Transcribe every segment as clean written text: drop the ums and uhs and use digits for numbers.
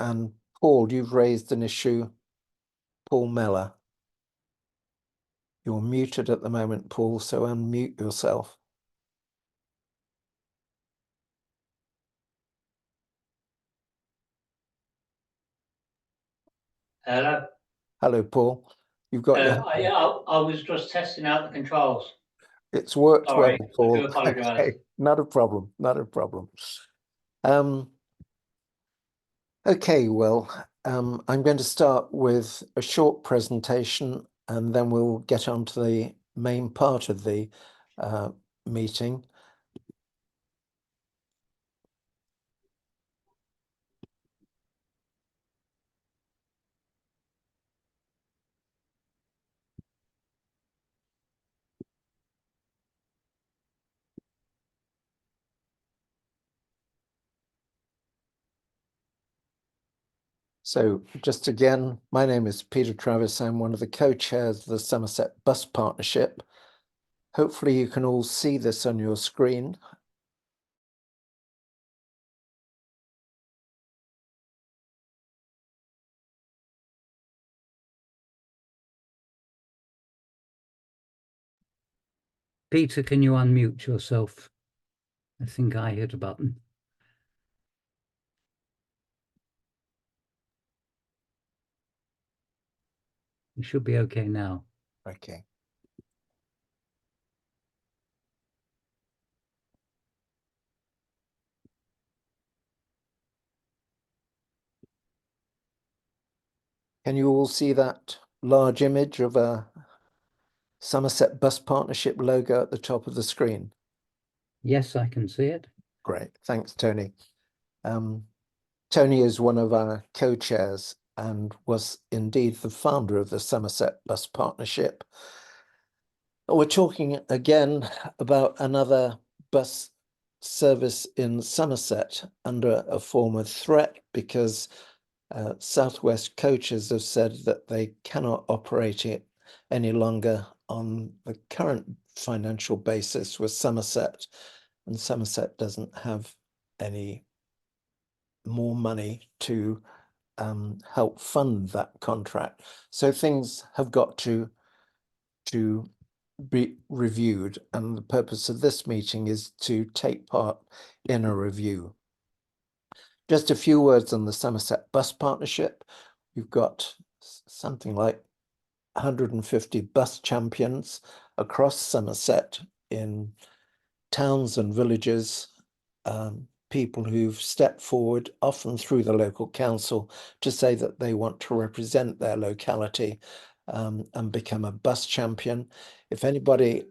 And Paul, you've raised an issue. Paul Meller. You're muted at the moment, Paul, so unmute yourself. Hello. Hello, Paul. You've got your... I was just testing out the controls. It's worked Sorry, well, Paul. I do apologise. Okay, not a problem, not a problem. Okay, well, I'm going to start with a short presentation and then we'll get on to the main part of the meeting. So just again, my name is Peter Travis. I'm one of the co-chairs of the Somerset Bus Partnership. Hopefully you can all see this on your screen. Peter, can you unmute yourself? I think I hit a button. You should be okay now. Okay. Can you all see that large image of a Somerset Bus Partnership logo at the top of the screen? Yes, I can see it. Great, thanks, Tony. Tony is one of our co-chairs and was indeed the founder of the Somerset Bus Partnership. We're talking again about another bus service in Somerset under a form of threat because Southwest coaches have said that they cannot operate it any longer on the current financial basis with Somerset, and Somerset doesn't have any more money to help fund that contract. So things have got to be reviewed, and the purpose of this meeting is to take part in a review. Just a few words on the Somerset Bus Partnership. We've got something like 150 bus champions across Somerset in towns and villages, people who've stepped forward, often through the local council, to say that they want to represent their locality and become a bus champion. If anybody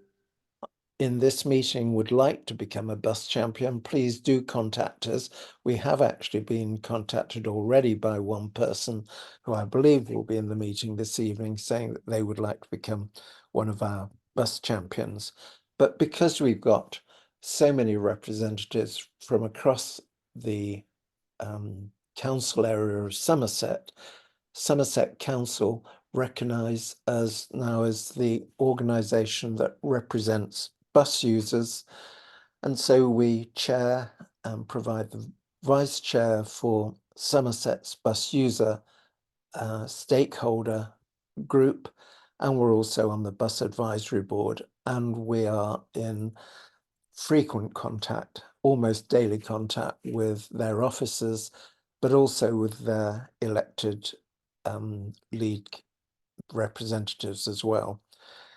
in this meeting would like to become a bus champion, please do contact us. We have actually been contacted already by one person who I believe will be in the meeting this evening, saying that they would like to become one of our bus champions. But because we've got so many representatives from across the council area of Somerset, Somerset Council recognise us now as the organisation that represents bus users, and so we chair and provide the vice chair for Somerset's bus user stakeholder group, and we're also on the bus advisory board, and we are in frequent contact, almost daily contact with their officers, but also with their elected lead representatives as well.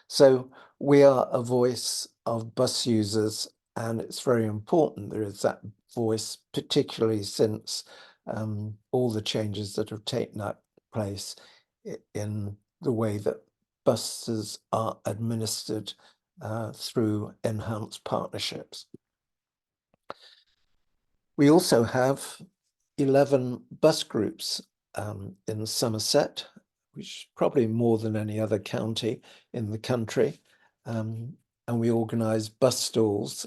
So we are a voice of bus users, and it's very important there is that voice, particularly since all the changes that have taken place in the way that buses are administered through enhanced partnerships. We also have 11 bus groups in Somerset, which is probably more than any other county in the country. And we organise bus stalls.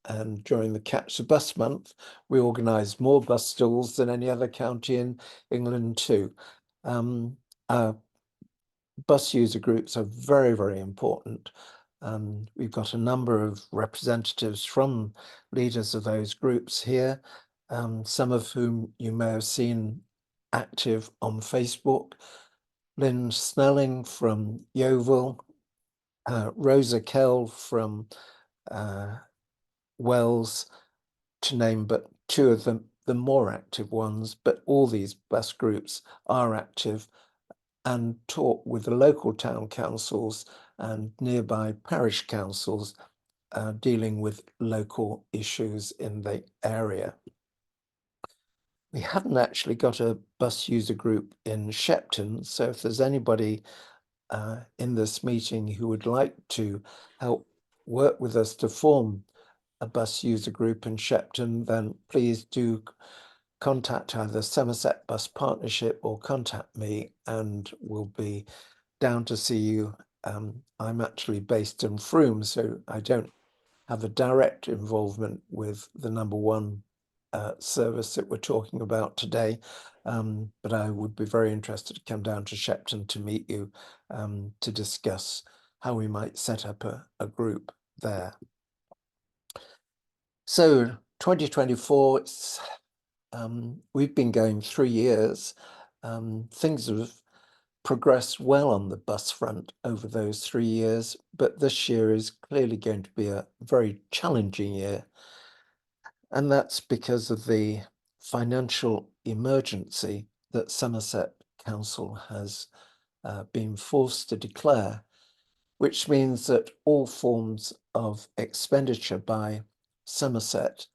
And during the Catch the Bus month, we organise more bus stalls than any other county in England too. Our bus user groups are very, very important. We've got a number of representatives from leaders of those groups here, some of whom you may have seen active on Facebook. Lynn Snelling from Yeovil, Rosa Kell from Wells, to name but two of the more active ones, but all these bus groups are active and talk with the local town councils and nearby parish councils dealing with local issues in the area. We haven't actually got a bus user group in Shepton, so if there's anybody in this meeting who would like to help work with us to form a bus user group in Shepton, then please do contact either Somerset Bus Partnership or contact me, and we'll be down to see you. I'm actually based in Frome, so I don't have a direct involvement with the number one service that we're talking about today, but I would be very interested to come down to Shepton to meet you to discuss how we might set up a group there. So 2024, we've been going 3 years. Things have progressed well on the bus front over those 3 years, but this year is clearly going to be a very challenging year. And that's because of the financial emergency that Somerset Council has been forced to declare, which means that all forms of expenditure by Somerset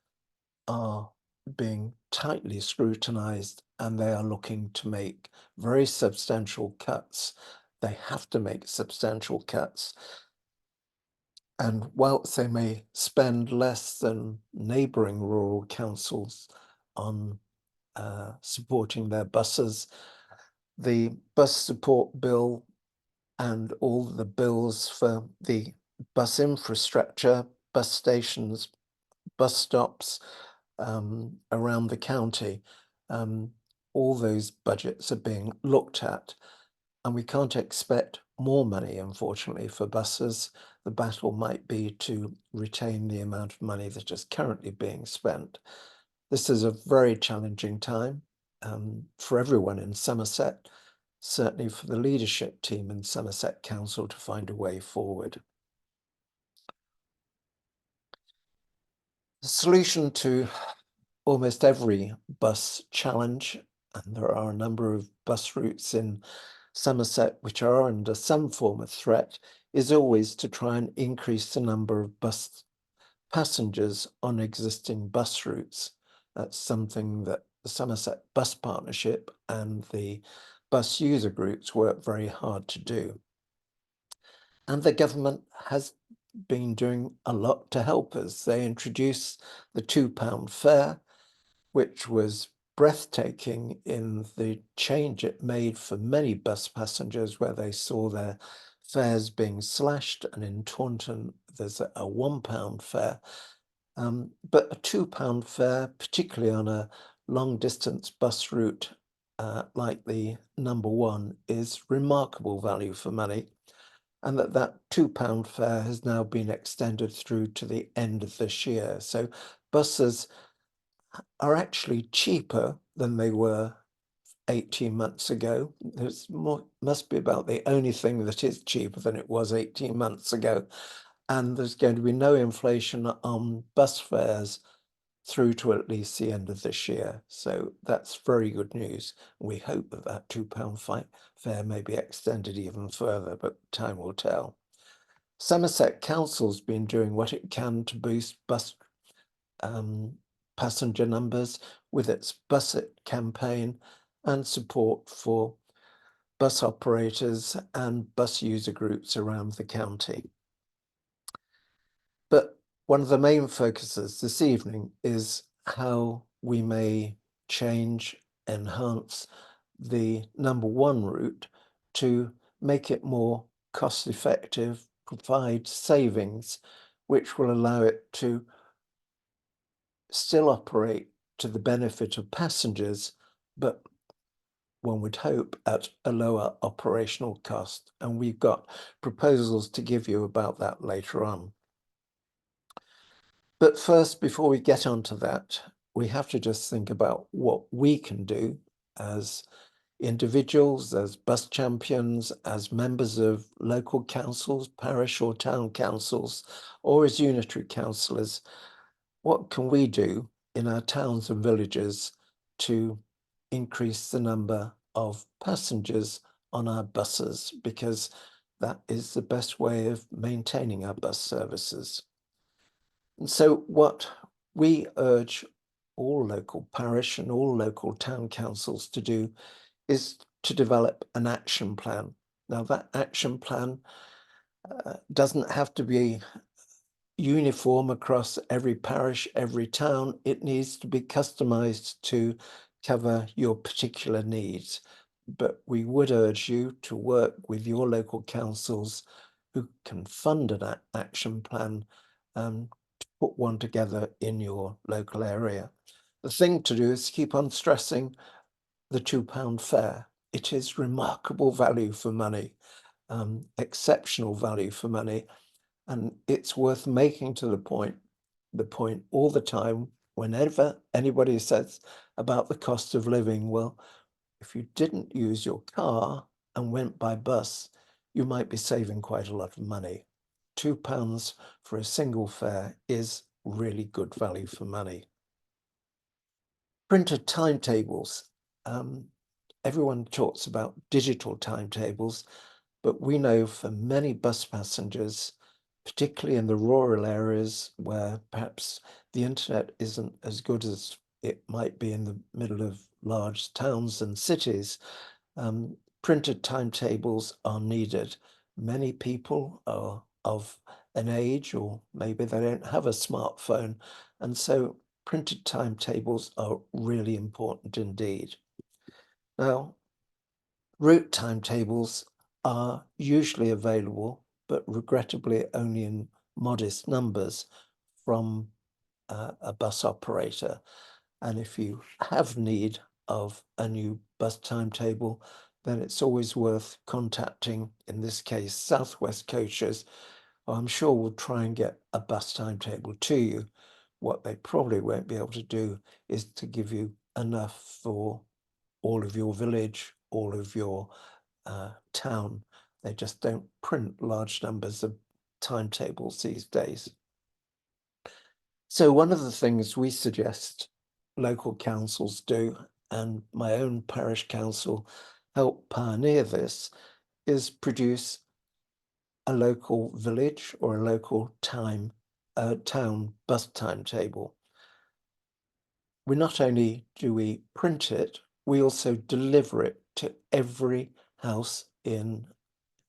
are being tightly scrutinised, and they are looking to make very substantial cuts. They have to make substantial cuts. And whilst they may spend less than neighbouring rural councils on supporting their buses, the bus support bill and all the bills for the bus infrastructure, bus stations, bus stops around the county, all those budgets are being looked at, and we can't expect more money, unfortunately, for buses. The battle might be to retain the amount of money that is currently being spent. This is a very challenging time for everyone in Somerset, certainly for the leadership team in Somerset Council to find a way forward. The solution to almost every bus challenge, and there are a number of bus routes in Somerset which are under some form of threat, is always to try and increase the number of bus passengers on existing bus routes. That's something that the Somerset Bus Partnership and the bus user groups work very hard to do. And the government has been doing a lot to help us. They introduced the £2 fare, which was breathtaking in the change it made for many bus passengers, where they saw their fares being slashed, and in Taunton there's a £1 fare. But a £2 fare, particularly on a long distance bus route like the number one, is remarkable value for money, and that £2 fare has now been extended through to the end of this year. So buses are actually cheaper than they were 18 months ago. There's must be about the only thing that is cheaper than it was 18 months ago. And there's going to be no inflation on bus fares through to at least the end of this year. So that's very good news. We hope that that £2 fare may be extended even further, but time will tell. Somerset Council's been doing what it can to boost bus passenger numbers with its Bus It campaign and support for bus operators and bus user groups around the county. But one of the main focuses this evening is how we may change, enhance the number one route to make it more cost effective, provide savings, which will allow it to still operate to the benefit of passengers, but one would hope at a lower operational cost. And we've got proposals to give you about that later on. But first, before we get onto that, we have to just think about what we can do as individuals, as bus champions, as members of local councils, parish or town councils, or as unitary councillors, what can we do in our towns and villages to increase the number of passengers on our buses, because that is the best way of maintaining our bus services. And so what we urge all local parish and all local town councils to do is to develop an action plan. Now, that action plan doesn't have to be uniform across every parish, every town. It needs to be customized to cover your particular needs. But we would urge you to work with your local councils who can fund an action plan to put one together in your local area. The thing to do is keep on stressing the £2 fare. It is remarkable value for money, exceptional value for money. And it's worth making to the point all the time, whenever anybody says about the cost of living. Well, if you didn't use your car and went by bus, you might be saving quite a lot of money. £2 for a single fare is really good value for money. Printed timetables. Everyone talks about digital timetables, but we know for many bus passengers, particularly in the rural areas where perhaps the internet isn't as good as it might be in the middle of large towns and cities, printed timetables are needed. Many people are of an age, or maybe they don't have a smartphone, and so printed timetables are really important indeed. Now, route timetables are usually available, but regrettably only in modest numbers from a bus operator. And if you have need of a new bus timetable, then it's always worth contacting, in this case, Southwest Coaches. I'm sure we'll try and get a bus timetable to you. What they probably won't be able to do is to give you enough for all of your village, all of your town. They just don't print large numbers of timetables these days. So one of the things we suggest local councils do, and my own parish council helped pioneer this, is produce a local village or a local town bus timetable. We not only do we print it, we also deliver it to every house in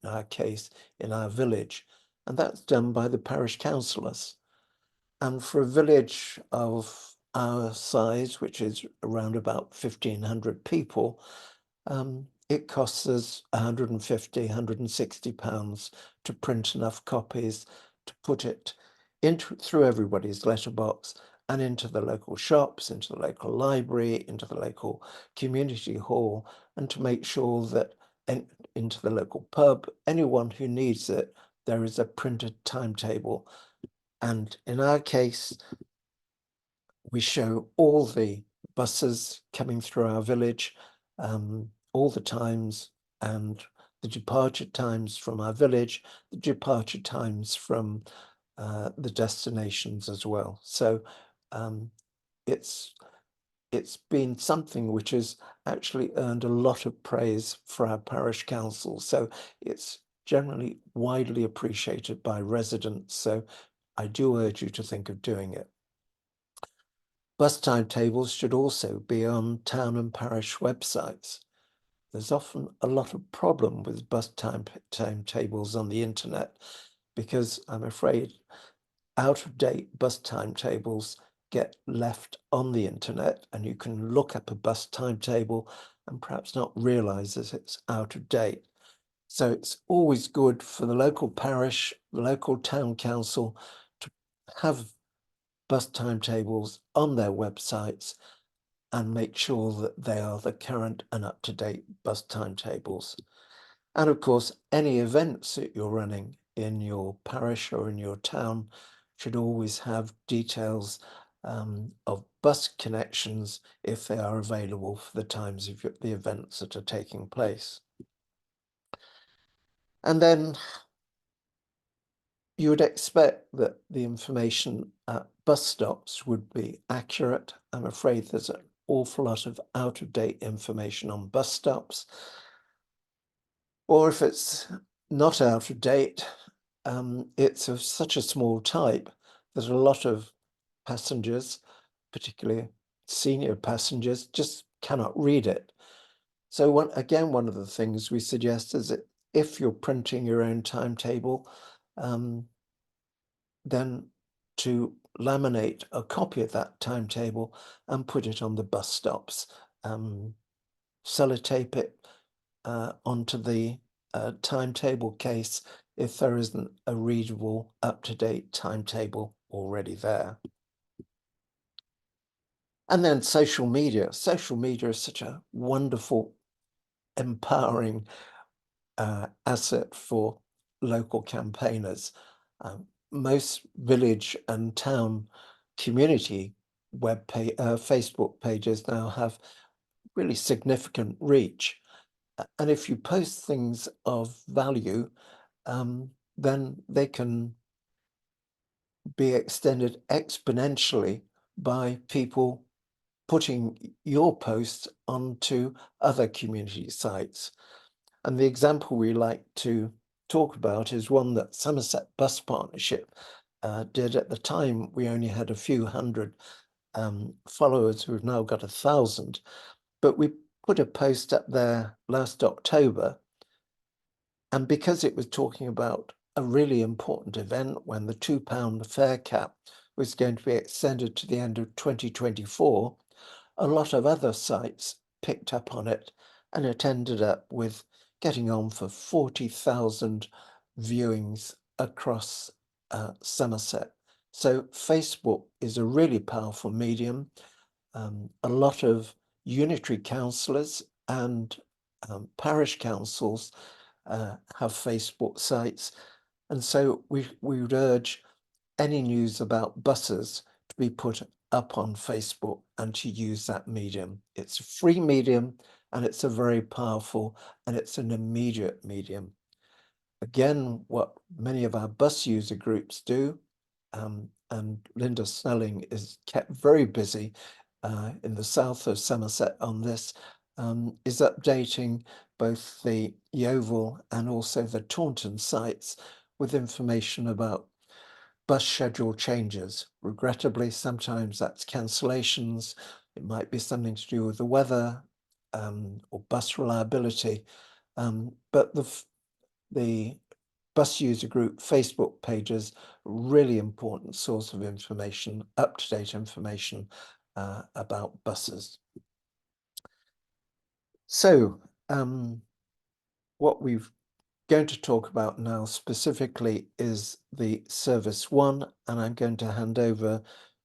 our case, in our village, and that's done by the parish councillors. And for a village of our size, which is around about 1,500 people, it costs us £150, £160 to print enough copies to put it through everybody's letterbox and into the local shops, into the local library, into the local community hall, and to make sure that into the local pub, anyone who needs it, there is a printed timetable. And in our case, we show all the buses coming through our village, all the times, and the departure times from our village, the departure times from the destinations as well. So it's been something which has actually earned a lot of praise for our parish council. So it's generally widely appreciated by residents. So I do urge you to think of doing it. Bus timetables should also be on town and parish websites. There's often a lot of problem with bus timetables on the internet, because I'm afraid out-of-date bus timetables get left on the internet, and you can look up a bus timetable and perhaps not realize that it's out of date. So it's always good for the local parish, the local town council to have bus timetables on their websites and make sure that they are the current and up-to-date bus timetables. And of course, any events that you're running in your parish or in your town should always have details of bus connections if they are available for the times of the events that are taking place. And then you would expect that the information at bus stops would be accurate. I'm afraid there's an awful lot of out-of-date information on bus stops. Or if it's not out of date, it's of such a small type that a lot of passengers, particularly senior passengers, just cannot read it. So one of the things we suggest is that if you're printing your own timetable, then to laminate a copy of that timetable and put it on the bus stops, sellotape it onto the timetable case if there isn't a readable, up-to-date timetable already there. And then social media. Social media is such a wonderful, empowering asset for local campaigners. Most village and town community Facebook pages now have really significant reach. And if you post things of value, then they can be extended exponentially by people putting your posts onto other community sites. And the example we like to talk about is one that Somerset Bus Partnership did. At the time. We only had a few hundred followers. We've now got 1,000, but we put a post up there last October, and because it was talking about a really important event when the £2 fare cap was going to be extended to the end of 2024, a lot of other sites picked up on it, and it ended up with getting on for 40,000 viewings across Somerset. So Facebook is a really powerful medium. A lot of unitary councillors and parish councils have Facebook sites. And so we would urge any news about buses to be put up on Facebook and to use that medium. It's a free medium, and it's a very powerful, and it's an immediate medium. Again, what many of our bus user groups do, and Linda Snelling is kept very busy in the south of Somerset on this, is updating both the Yeovil and also the Taunton sites with information about bus schedule changes. Regrettably, sometimes that's cancellations. It might be something to do with the weather or bus reliability. But the bus user group Facebook pages, really important source of information, up-to-date information about buses. So what we've going to talk about now specifically is the Service 1, and I'm going to hand over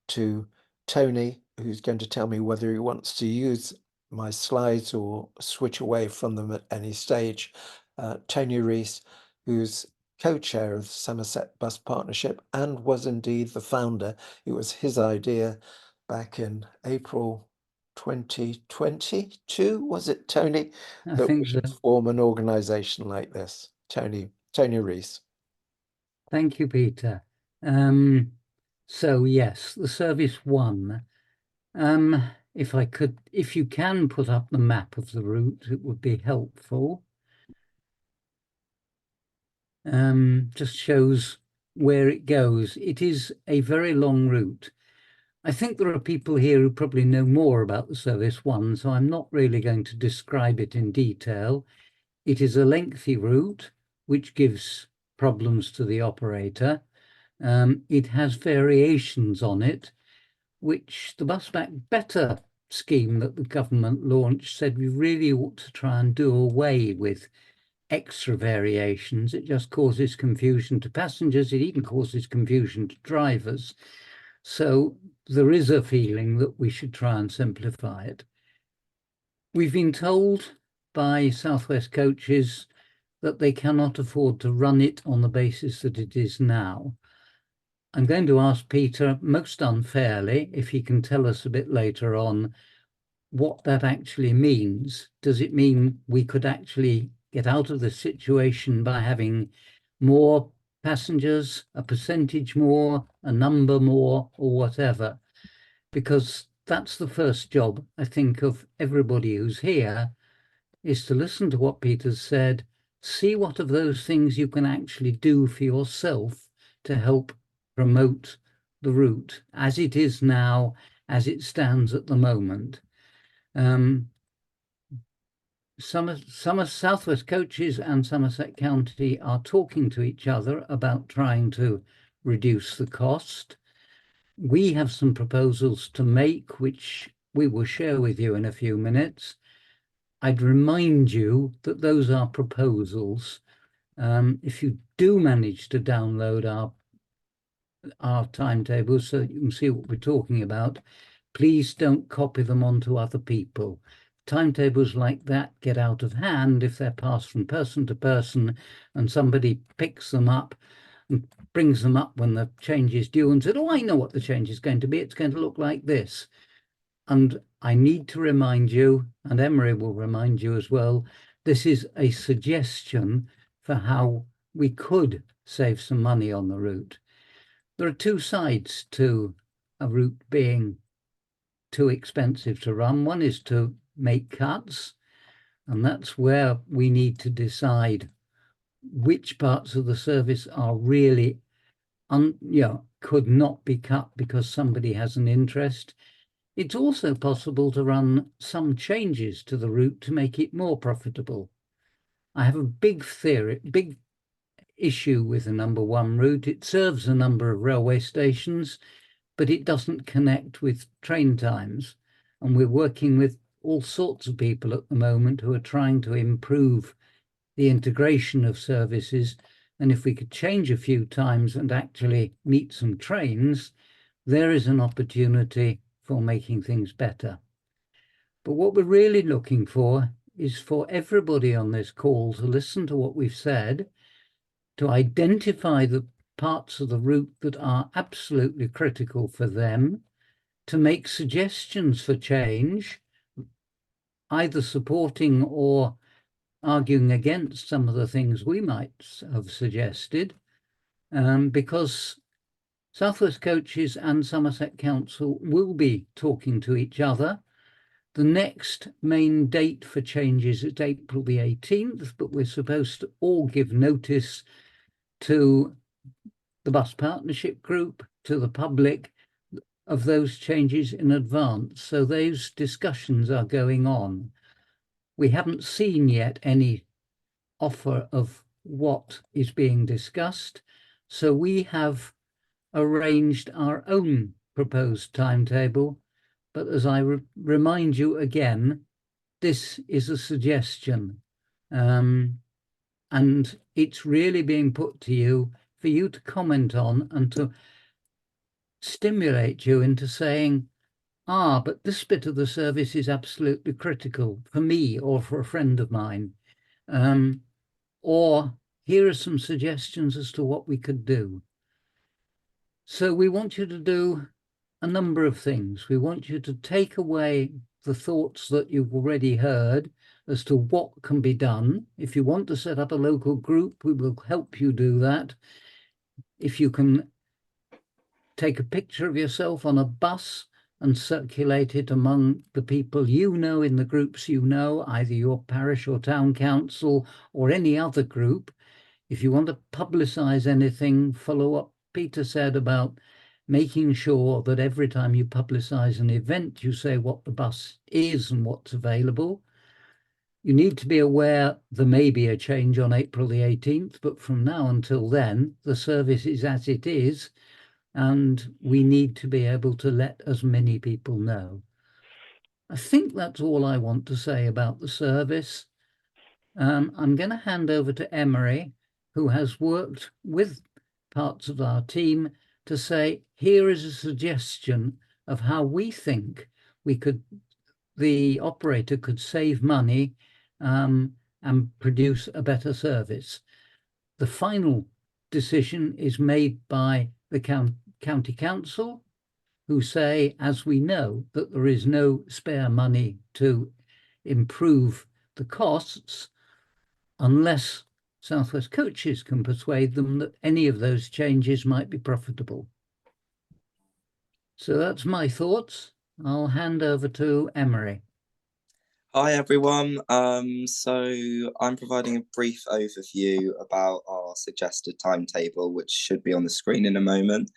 to Tony, who's going to tell me whether he wants to use my slides or switch away from them at any stage. Tony Rees, who's co-chair of the Somerset Bus Partnership and was indeed the founder. It was his idea back in April 2022, was it, Tony? I That think we should form an organisation like this. Tony Rees. Thank you, Peter. So yes, the Service 1. If you can put up the map of the route, it would be helpful. Just shows where it goes. It is a very long route. I think there are people here who probably know more about the Service 1, so I'm not really going to describe it in detail. It is a lengthy route, which gives problems to the operator. It has variations on it, which the Bus Back Better scheme that the government launched said we really ought to try and do away with extra variations. It just causes confusion to passengers. It even causes confusion to drivers. So there is a feeling that we should try and simplify it. We've been told by South West Coaches that they cannot afford to run it on the basis that it is now. I'm going to ask Peter, most unfairly, if he can tell us a bit later on what that actually means. Does it mean we could actually get out of the situation by having more passengers, a percentage more, a number more, or whatever? Because that's the first job, I think, of everybody who's here, is to listen to what Peter's said, see what of those things you can actually do for yourself to help promote the route as it is now, as it stands at the moment. South West Coaches and Somerset County are talking to each other about trying to reduce the cost. We have some proposals to make, which we will share with you in a few minutes. I'd remind you that those are proposals. If you do manage to download our timetables so you can see what we're talking about, please don't copy them onto other people. Timetables like that get out of hand if they're passed from person to person and somebody picks them up and brings them up when the change is due and said, oh, I know what the change is going to be. It's going to look like this. And I need to remind you, and Emery will remind you as well, this is a suggestion for how we could save some money on the route. There are two sides to a route being too expensive to run. One is to make cuts, and that's where we need to decide which parts of the service are really, could not be cut because somebody has an interest. It's also possible to run some changes to the route to make it more profitable. I have a big issue with the number 1 route. It serves a number of railway stations, but it doesn't connect with train times. And we're working with all sorts of people at the moment who are trying to improve the integration of services. And if we could change a few times and actually meet some trains, there is an opportunity for making things better. But what we're really looking for is for everybody on this call to listen to what we've said, to identify the parts of the route that are absolutely critical for them, to make suggestions for change, either supporting or arguing against some of the things we might have suggested, because South West Coaches and Somerset Council will be talking to each other. The next main date for changes is April the 18th, but we're supposed to all give notice to the Bus Partnership Group, to the public, of those changes in advance. So those discussions are going on. We haven't seen yet any offer of what is being discussed, so we have arranged our own proposed timetable. But as I remind you again, this is a suggestion, and it's really being put to you for you to comment on and to stimulate you into saying, but this bit of the service is absolutely critical for me or for a friend of mine. Or here are some suggestions as to what we could do. So we want you to do a number of things. We want you to take away the thoughts that you've already heard as to what can be done. If you want to set up a local group, we will help you do that. If you can take a picture of yourself on a bus and circulate it among the people you know in the groups you know, either your parish or town council or any other group. If you want to publicise anything, follow up Peter said about making sure that every time you publicise an event, you say what the bus is and what's available. You need to be aware there may be a change on April the 18th, but from now until then, the service is as it is, and we need to be able to let as many people know. I think that's all I want to say about the service. I'm going to hand over to Emery, who has worked with parts of our team to say, here is a suggestion of how we think the operator could save money and produce a better service. The final decision is made by the County Council, who say, as we know, that there is no spare money to improve the costs unless South West Coaches can persuade them that any of those changes might be profitable. So that's my thoughts. I'll hand over to Emery. Hi everyone. So I'm providing a brief overview about our suggested timetable, which should be on the screen in a moment.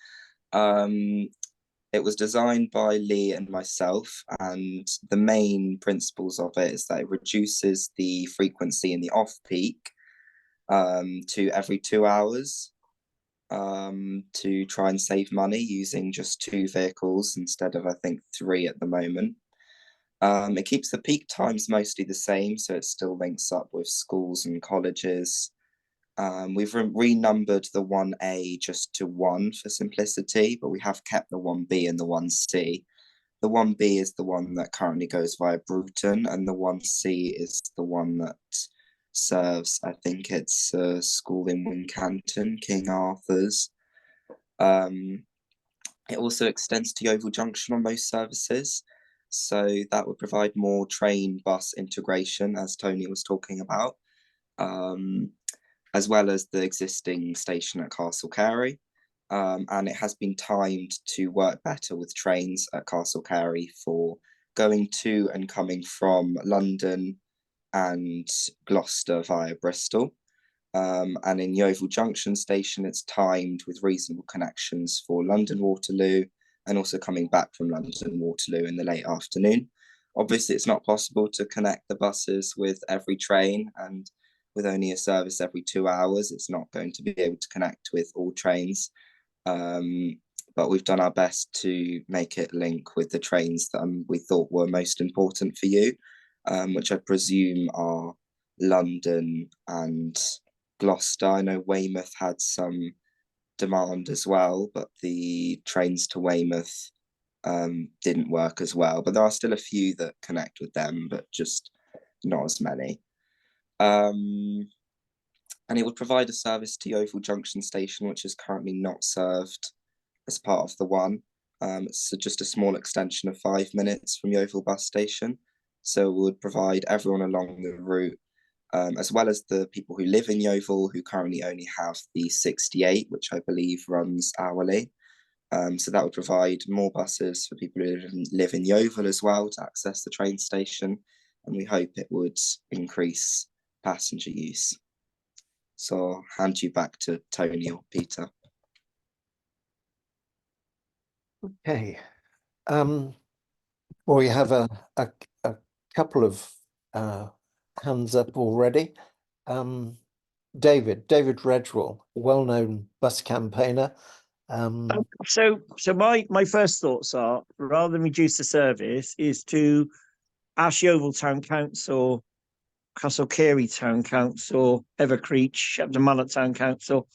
It was designed by Lee and myself, and the main principles of it is that it reduces the frequency in the off-peak to every 2 hours to try and save money using just 2 vehicles instead of, I think, 3 at the moment. It keeps the peak times mostly the same, so it still links up with schools and colleges. We've renumbered the 1A just to 1 for simplicity, but we have kept the 1B and the 1C. The 1B is the one that currently goes via Bruton, and the 1C is the one that serves, I think it's a school in Wincanton, King Arthur's. It also extends to Yeovil Junction on most services. So that would provide more train bus integration, as Tony was talking about, as well as the existing station at Castle Carey. And it has been timed to work better with trains at Castle Carey for going to and coming from London and Gloucester via Bristol. And in Yeovil Junction station, it's timed with reasonable connections for London Waterloo and also coming back from London Waterloo in the late afternoon. Obviously, it's not possible to connect the buses with every train, and with only a service every 2 hours, it's not going to be able to connect with all trains. But we've done our best to make it link with the trains that we thought were most important for you, which I presume are London and Gloucester. I know Weymouth had some demand as well, but the trains to Weymouth didn't work as well. But there are still a few that connect with them, but just not as many. And it would provide a service to Yeovil Junction station, which is currently not served as part of the one. It's just a small extension of 5 minutes from Yeovil bus station. So it would provide everyone along the route, as well as the people who live in Yeovil, who currently only have the 68, which I believe runs hourly. So that would provide more buses for people who live in Yeovil as well to access the train station. And we hope it would increase passenger use. So I'll hand you back to Tony or Peter. Okay. Well, we have a couple of hands up already. David Redgwell, well-known bus campaigner. So my first thoughts are, rather than reduce the service, is to ask Yeovil Town Council, Castle Carey Town Council, Evercreech, Shepton Mallet Town Council.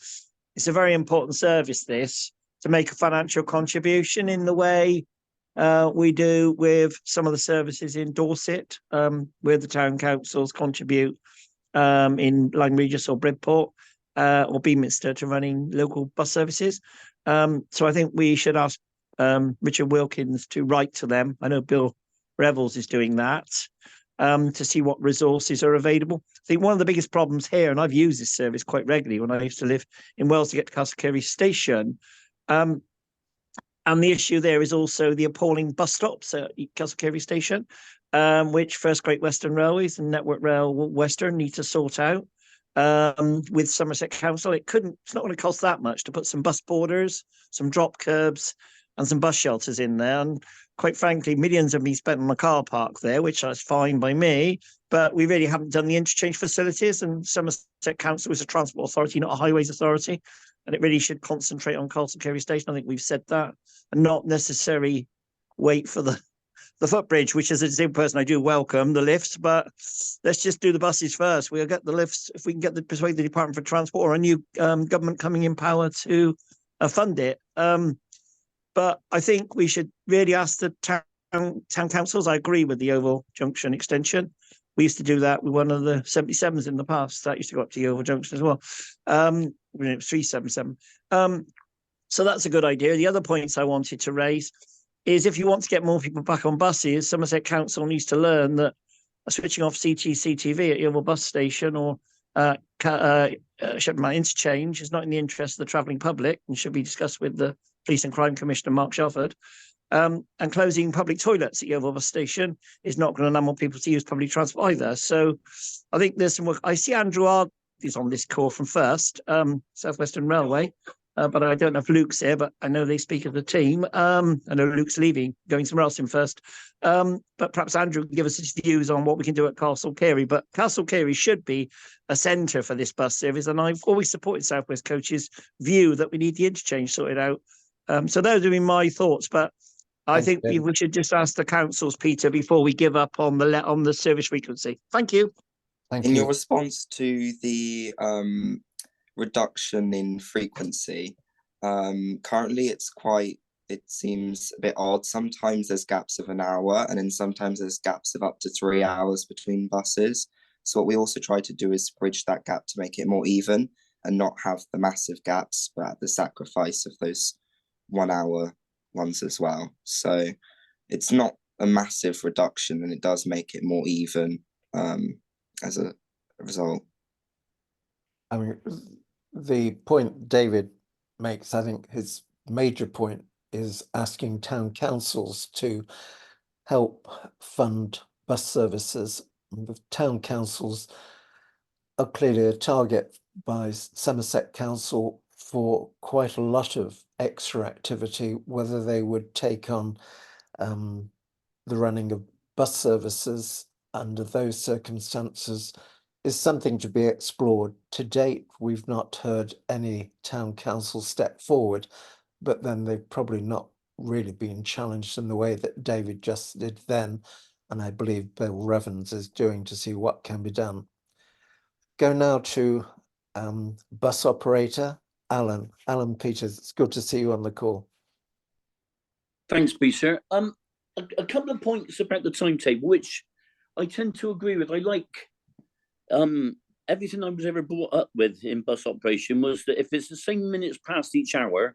It's a very important service, this, to make a financial contribution in the way we do with some of the services in Dorset, where the town councils contribute in Lyme Regis or Bridport or Beaminster to running local bus services. So I think we should ask Richard Wilkins to write to them. I know Bill Revels is doing that, to see what resources are available. I think one of the biggest problems here, and I've used this service quite regularly when I used to live in Wales to get to Castle Carey station, and the issue there is also the appalling bus stops at Castle Carey station, which First Great Western Railways and Network Rail Western need to sort out with Somerset Council. It's not going to cost that much to put some bus borders, some drop curbs, and some bus shelters in there. And quite frankly, millions have been spent on the car park there, which is fine by me, but we really haven't done the interchange facilities. And Somerset Council is a transport authority, not a highways authority, and it really should concentrate on Castle Carey station. I think we've said that, and not necessarily wait for the footbridge, which as a disabled person I do welcome the lifts, but let's just do the buses first. We'll get the lifts if we can persuade the Department for Transport or a new government coming in power to fund it. But I think we should really ask the town councils. I agree with the Yeovil Junction extension. We used to do that with one of the 77s in the past. That used to go up to Yeovil Junction as well. It was 377. So that's a good idea. The other points I wanted to raise is if you want to get more people back on buses, Somerset Council needs to learn that switching off CCTV at Yeovil bus station or Shepton interchange is not in the interest of the travelling public and should be discussed with the Police and Crime Commissioner, Mark Shelford. And closing public toilets at Yeovil bus station is not going to allow more people to use public transport either. So I think there's some work. I see Andrew Ard is on this call from First, South Western Railway. But I don't know if Luke's here, but I know they speak as a team. I know Luke's leaving, going somewhere else in First. But perhaps Andrew can give us his views on what we can do at Castle Carey. But Castle Carey should be a centre for this bus service. And I've always supported South West Coach's view that we need the interchange sorted out. So those are my thoughts. But I think we should just ask the councils, Peter, before we give up on the service frequency. Thank you. Thank In you. your response to the reduction in frequency, currently it seems a bit odd. Sometimes there's gaps of an hour, and then sometimes there's gaps of up to 3 hours between buses. So what we also try to do is bridge that gap to make it more even and not have the massive gaps, but at the sacrifice of those 1 hour ones as well. So it's not a massive reduction, and it does make it more even as a result. I mean, the point David makes, I think his major point is asking town councils to help fund bus services. The town councils are clearly a target by Somerset Council for quite a lot of extra activity. Whether they would take on the running of bus services under those circumstances is something to be explored. To date, we've not heard any town council step forward, but then they've probably not really been challenged in the way that David just did then, and I believe Bill Revens is doing, to see what can be done. Go now to bus operator Alan Peters. It's good to see you on the call. Thanks, Peter. A couple of points about the timetable, which I tend to agree with. I like everything I was ever brought up with in bus operation was that if it's the same minutes past each hour,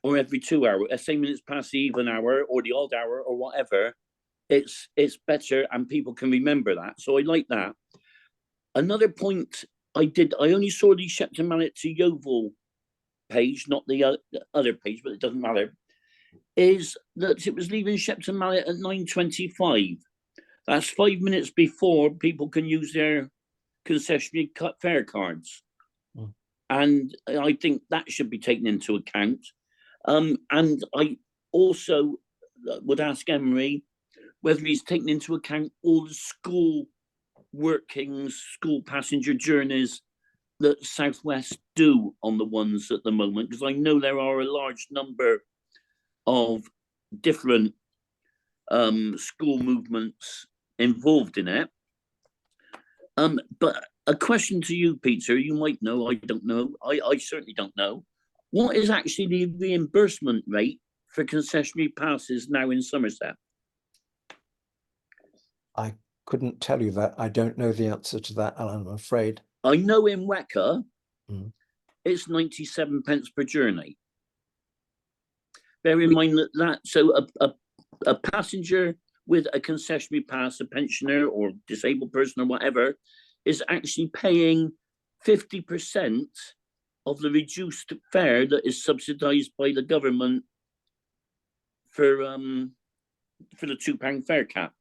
or every 2 hours, same minutes past the even hour or the odd hour or whatever, it's better and people can remember that. So I like that. Another point I only saw the Shepton Mallet to Yeovil page, not the other page, but it doesn't matter, is that it was leaving Shepton Mallet at 9:25. That's 5 minutes before people can use their concessionary cut fare cards. And I think that should be taken into account. And I also would ask Emery whether he's taken into account all the school workings, school passenger journeys that South West do on the ones at the moment, because I know there are a large number of different school movements involved in it. But a question to you, Peter, you might know, I don't know, I certainly don't know. What is actually the reimbursement rate for concessionary passes now in Somerset? I couldn't tell you that. I don't know the answer to that, Alan, I'm afraid. I know in Weka, it's 97 pence per journey. Bear in mind so a passenger with a concessionary pass, a pensioner or disabled person or whatever, is actually paying 50% of the reduced fare that is subsidised by the government for the £2 fare cap.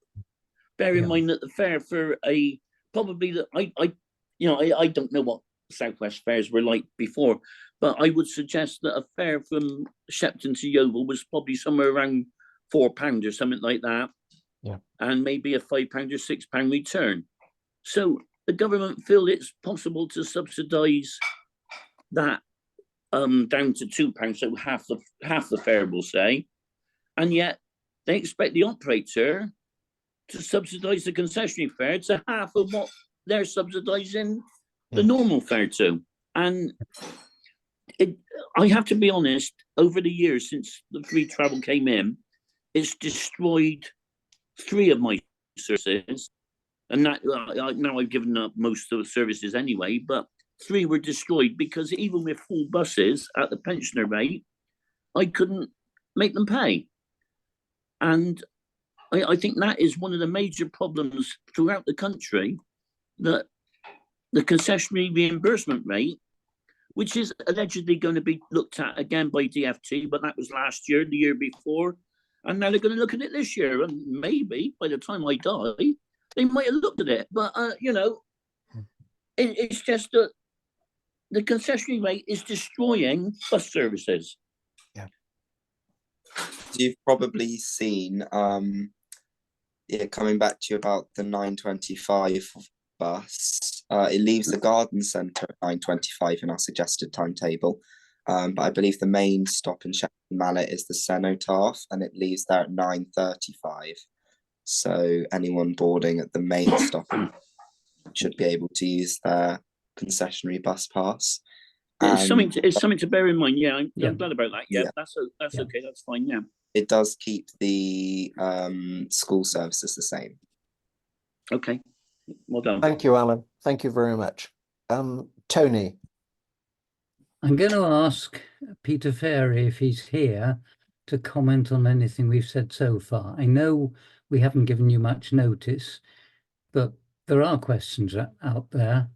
Bear in mind that the fare for I don't know what South West fares were like before, but I would suggest that a fare from Shepton to Yeovil was probably somewhere around £4 or something like that. Yeah. And maybe a £5 or £6 return. So the government feel it's possible to subsidise that down to £2, so half the fare, we'll say, and yet they expect the operator to subsidise the concessionary fare to half of what they're subsidising the normal fare to. And I have to be honest, over the years since the free travel came in, it's destroyed 3 of my services, and that now I've given up most of the services anyway, but 3 were destroyed because even with full buses at the pensioner rate, I couldn't make them pay. And I think that is one of the major problems throughout the country, that the concessionary reimbursement rate, which is allegedly going to be looked at again by DfT, but that was last year, the year before, and now they're going to look at it this year, and maybe by the time I die, they might have looked at it. But it's just that the concessionary rate is destroying bus services. Yeah. You've probably seen coming back to you about the 9:25 bus. It leaves the garden centre at 9:25 in our suggested timetable. But I believe the main stop in Shepton Mallet is the cenotaph, and it leaves there at 9:35. So anyone boarding at the main stop should be able to use their concessionary bus pass. It's something to bear in mind. Yeah, I'm glad about that. Yeah, Yeah. that's okay. That's fine. Yeah. It does keep the school services the same. Okay. Well done. Thank you, Alan. Thank you very much. Tony. I'm going to ask Peter Ferry, if he's here, to comment on anything we've said so far. I know we haven't given you much notice, but there are questions out there,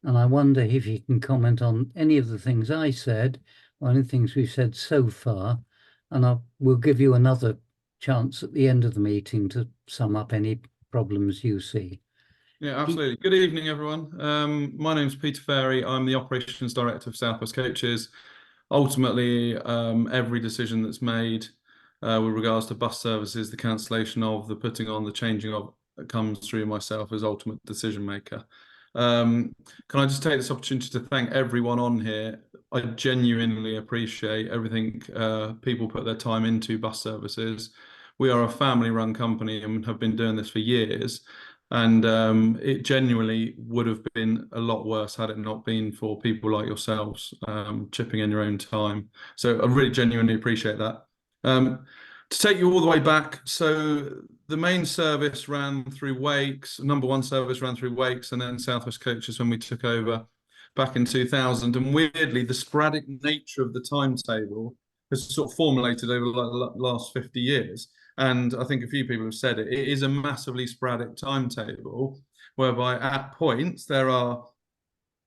and I wonder if you can comment on any of the things I said or any things we've said so far, and we'll give you another chance at the end of the meeting to sum up any problems you see. Yeah, absolutely. Good evening, everyone. My name's Peter Ferry. I'm the Operations Director of South West Coaches. Ultimately, every decision that's made with regards to bus services, the cancellation of, the putting on, the changing of, comes through myself as ultimate decision maker. Can I just take this opportunity to thank everyone on here? I genuinely appreciate everything people put their time into bus services. We are a family-run company and have been doing this for years. And it genuinely would have been a lot worse had it not been for people like yourselves chipping in your own time. So I really genuinely appreciate that. To take you all the way back, so the main service ran through Wakes, number one service ran through Wakes, and then South West Coaches when we took over back in 2000. And weirdly, the sporadic nature of the timetable has sort of formulated over the last 50 years. And I think a few people have said it, it is a massively sporadic timetable, whereby at points there are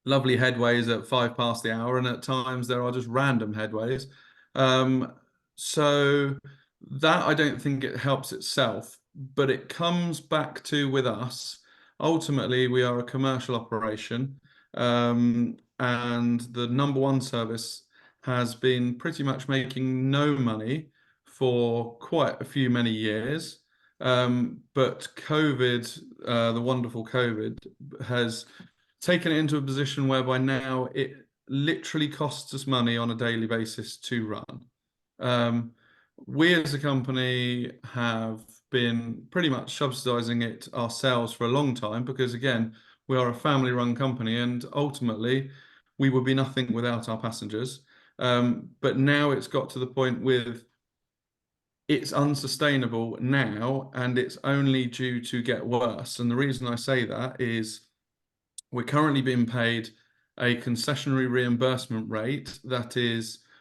lovely headways at 5 past the hour, and at times there are just random headways. So that, I don't think it helps itself, but it comes back to, with us, ultimately we are a commercial operation, and the number one service has been pretty much making no money for quite a few many years, but COVID, the wonderful COVID, has taken it into a position whereby now it literally costs us money on a daily basis to run. We as a company have been pretty much subsidizing it ourselves for a long time, because again, we are a family-run company and ultimately we would be nothing without our passengers. But now it's got to the point with it's unsustainable now, and it's only due to get worse. And the reason I say that is we're currently being paid a concessionary reimbursement rate that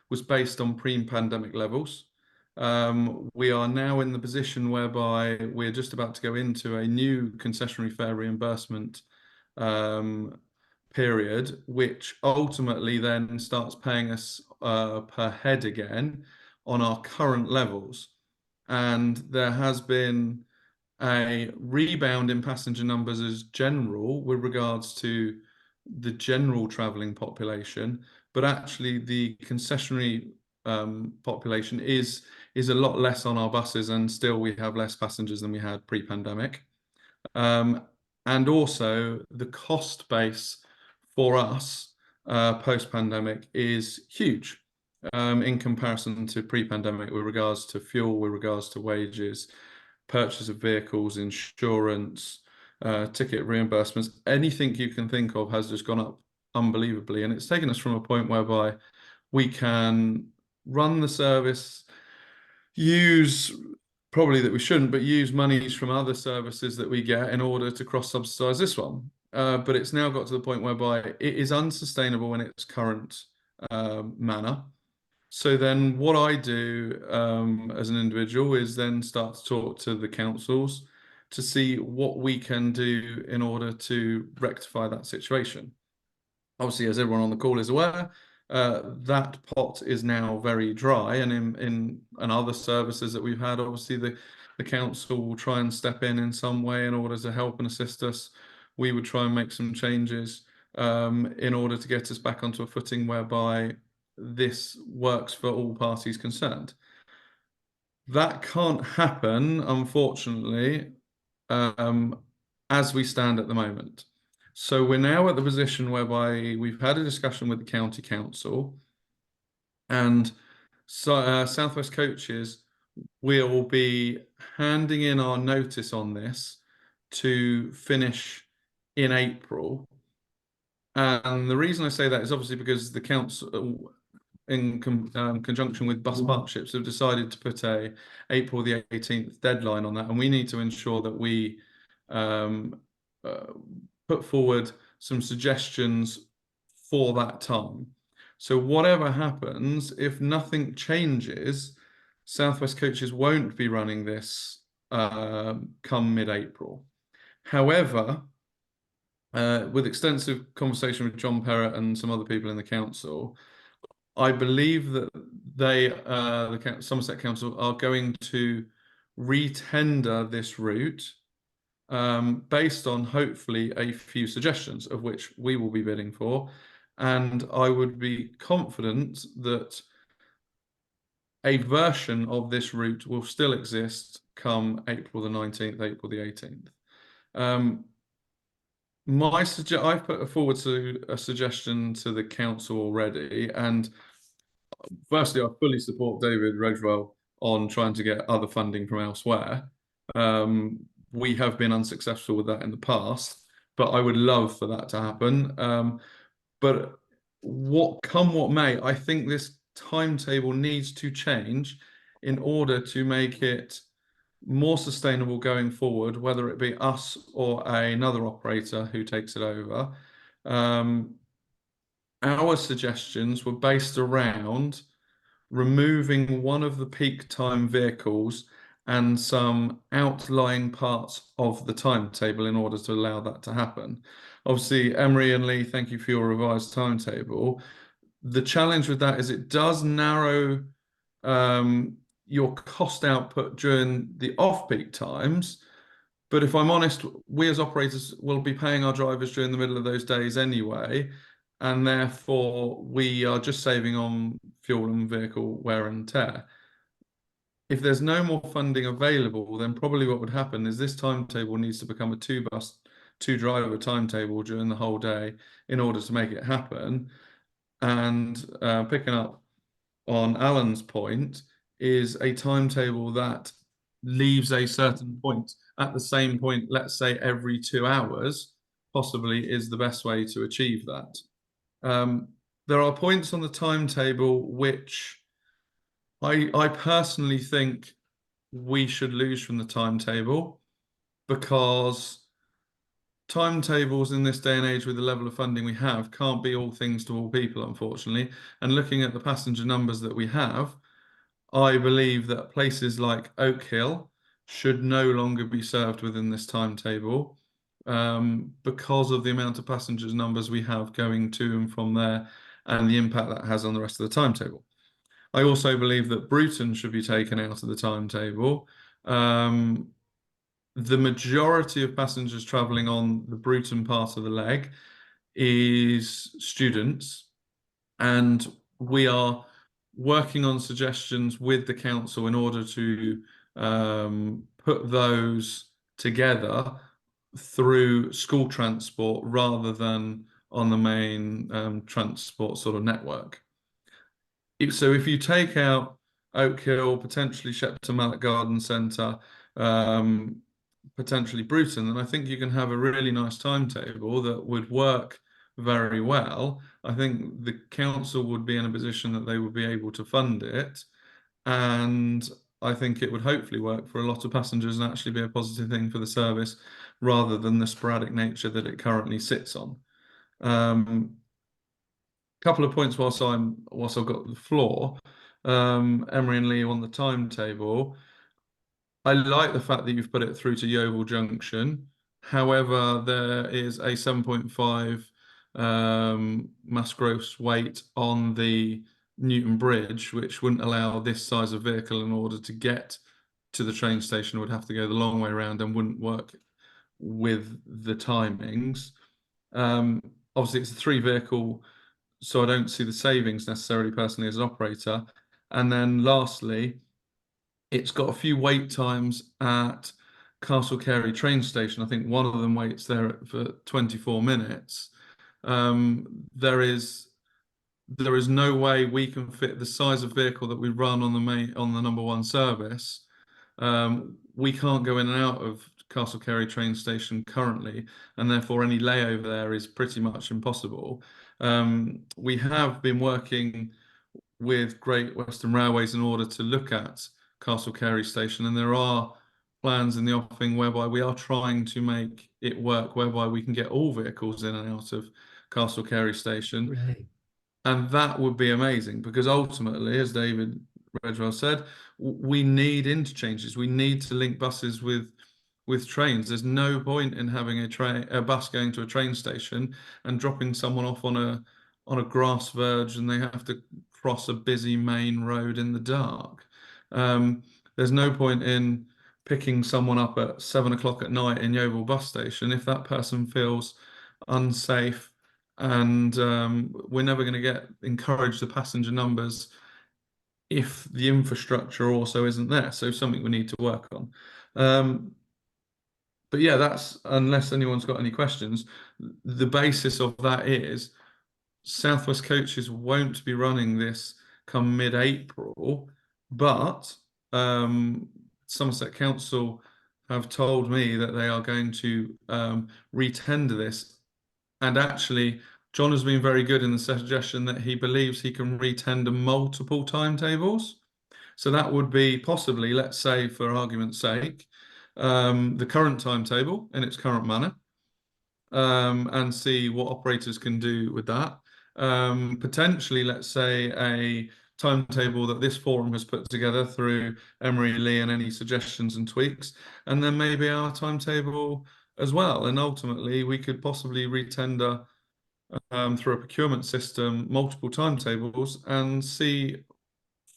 was based on pre-pandemic levels. We are now in the position whereby we're just about to go into a new concessionary fare reimbursement period, which ultimately then starts paying us per head again on our current levels. And there has been a rebound in passenger numbers as general with regards to the general travelling population, but actually the concessionary population is a lot less on our buses, and still we have less passengers than we had pre-pandemic. And also the cost base for us post-pandemic is huge in comparison to pre-pandemic with regards to fuel, with regards to wages, purchase of vehicles, insurance, ticket reimbursements. Anything you can think of has just gone up unbelievably, and it's taken us from a point whereby we can run the service, use, probably that we shouldn't, but use monies from other services that we get in order to cross-subsidise this one. But it's now got to the point whereby it is unsustainable in its current manner. So then what I do as an individual is then start to talk to the councils to see what we can do in order to rectify that situation. Obviously, as everyone on the call is aware, that pot is now very dry, and in other services that we've had, obviously the council will try and step in some way in order to help and assist us. We would try and make some changes in order to get us back onto a footing whereby this works for all parties concerned. That can't happen, unfortunately, as we stand at the moment. So we're now at the position whereby we've had a discussion with the county council, and so South West Coaches will be handing in our notice on this to finish in April. And the reason I say that is obviously because the council, in conjunction with bus partnerships, have decided to put a April the 18th deadline on that, and we need to ensure that we put forward some suggestions for that time. So whatever happens, if nothing changes, South West Coaches won't be running this come mid-April. However, with extensive conversation with John Perrott and some other people in the council, I believe that they, the Somerset Council, are going to re-tender this route based on hopefully a few suggestions, of which we will be bidding for. And I would be confident that a version of this route will still exist come April the 19th, April the 18th. I've put forward a suggestion to the council already, and firstly, I fully support David Redwell on trying to get other funding from elsewhere. We have been unsuccessful with that in the past, but I would love for that to happen. But what may, I think this timetable needs to change in order to make it more sustainable going forward, whether it be us or another operator who takes it over. Our suggestions were based around removing one of the peak time vehicles and some outlying parts of the timetable in order to allow that to happen. Obviously, Emery and Lee, thank you for your revised timetable. The challenge with that is it does narrow your cost output during the off-peak times. But if I'm honest, we as operators will be paying our drivers during the middle of those days anyway, and therefore we are just saving on fuel and vehicle wear and tear. If there's no more funding available, then probably what would happen is this timetable needs to become a two driver timetable during the whole day in order to make it happen. And picking up on Alan's point, is a timetable that leaves a certain point at the same point, let's say every 2 hours, possibly is the best way to achieve that. There are points on the timetable which I personally think we should lose from the timetable, because timetables in this day and age with the level of funding we have can't be all things to all people, unfortunately. And looking at the passenger numbers that we have, I believe that places like Oak Hill should no longer be served within this timetable because of the amount of passengers numbers we have going to and from there and the impact that has on the rest of the timetable. I also believe that Bruton should be taken out of the timetable. The majority of passengers travelling on the Bruton part of the leg is students, and we are working on suggestions with the council in order to put those together through school transport rather than on the main transport sort of network. So if you take out Oak Hill, potentially Shepton Mallet Garden Centre, potentially Bruton, then I think you can have a really nice timetable that would work very well. I think the council would be in a position that they would be able to fund it, and I think it would hopefully work for a lot of passengers and actually be a positive thing for the service rather than the sporadic nature that it currently sits on. couple of points whilst I've got the floor. Emery and Lee on the timetable. I like the fact that you've put it through to Yeovil Junction. However, there is a 7.5 mass gross weight on the Newton Bridge, which wouldn't allow this size of vehicle in order to get to the train station. Would have to go the long way around and wouldn't work with the timings. Obviously, it's a 3-vehicle, so I don't see the savings necessarily personally as an operator. And then lastly, it's got a few wait times at Castle Carey train station. I think one of them waits there for 24 minutes. There is no way we can fit the size of vehicle that we run on the number 1 service. We can't go in and out of Castle Carey train station currently, and therefore any layover there is pretty much impossible. We have been working with Great Western Railways in order to look at Castle Carey station, and there are plans in the offing whereby we are trying to make it work, whereby we can get all vehicles in and out of Castle Carey station. Right. And that would be amazing, because ultimately, as David Redwell said, we need interchanges. We need to link buses with trains. There's no point in having a bus going to a train station and dropping someone off on a grass verge, and they have to cross a busy main road in the dark. There's no point in picking someone up at 7 o'clock at night in Yeovil bus station if that person feels unsafe, and we're never going to encourage the passenger numbers if the infrastructure also isn't there. So something we need to work on. But yeah, that's, unless anyone's got any questions, the basis of that is South West Coaches won't be running this come mid-April, but Somerset Council have told me that they are going to re-tender this. And actually, John has been very good in the suggestion that he believes he can re-tender multiple timetables. So that would be possibly, let's say, for argument's sake, the current timetable in its current manner, and see what operators can do with that. Potentially, let's say, a timetable that this forum has put together through Emery, Lee, and any suggestions and tweaks, and then maybe our timetable as well. And ultimately, we could possibly retender through a procurement system multiple timetables and see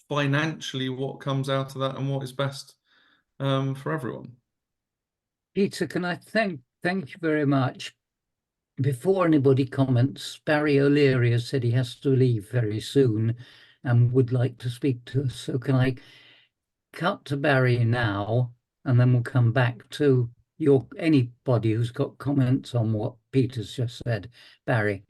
financially what comes out of that and what is best for everyone. Peter, can I thank you very much. Before anybody comments, Barry O'Leary has said he has to leave very soon and would like to speak to us. So can I cut to Barry now, and then we'll come back to anybody who's got comments on what Peter's just said. Barry.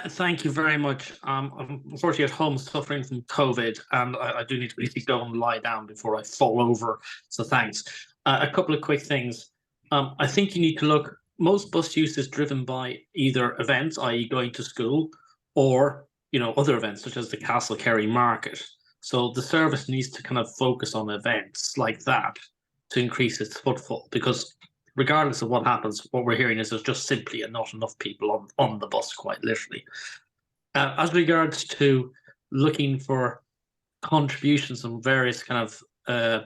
Thank you very much. I'm unfortunately at home suffering from COVID, and I do need to really go and lie down before I fall over. So thanks. A couple of quick things. I think you need to look, most bus use is driven by either events, i.e. going to school, or other events such as the Castle Carey Market. So the service needs to kind of focus on events like that to increase its footfall, because regardless of what happens, what we're hearing is there's just simply not enough people on the bus, quite literally. As regards to looking for contributions from various kind of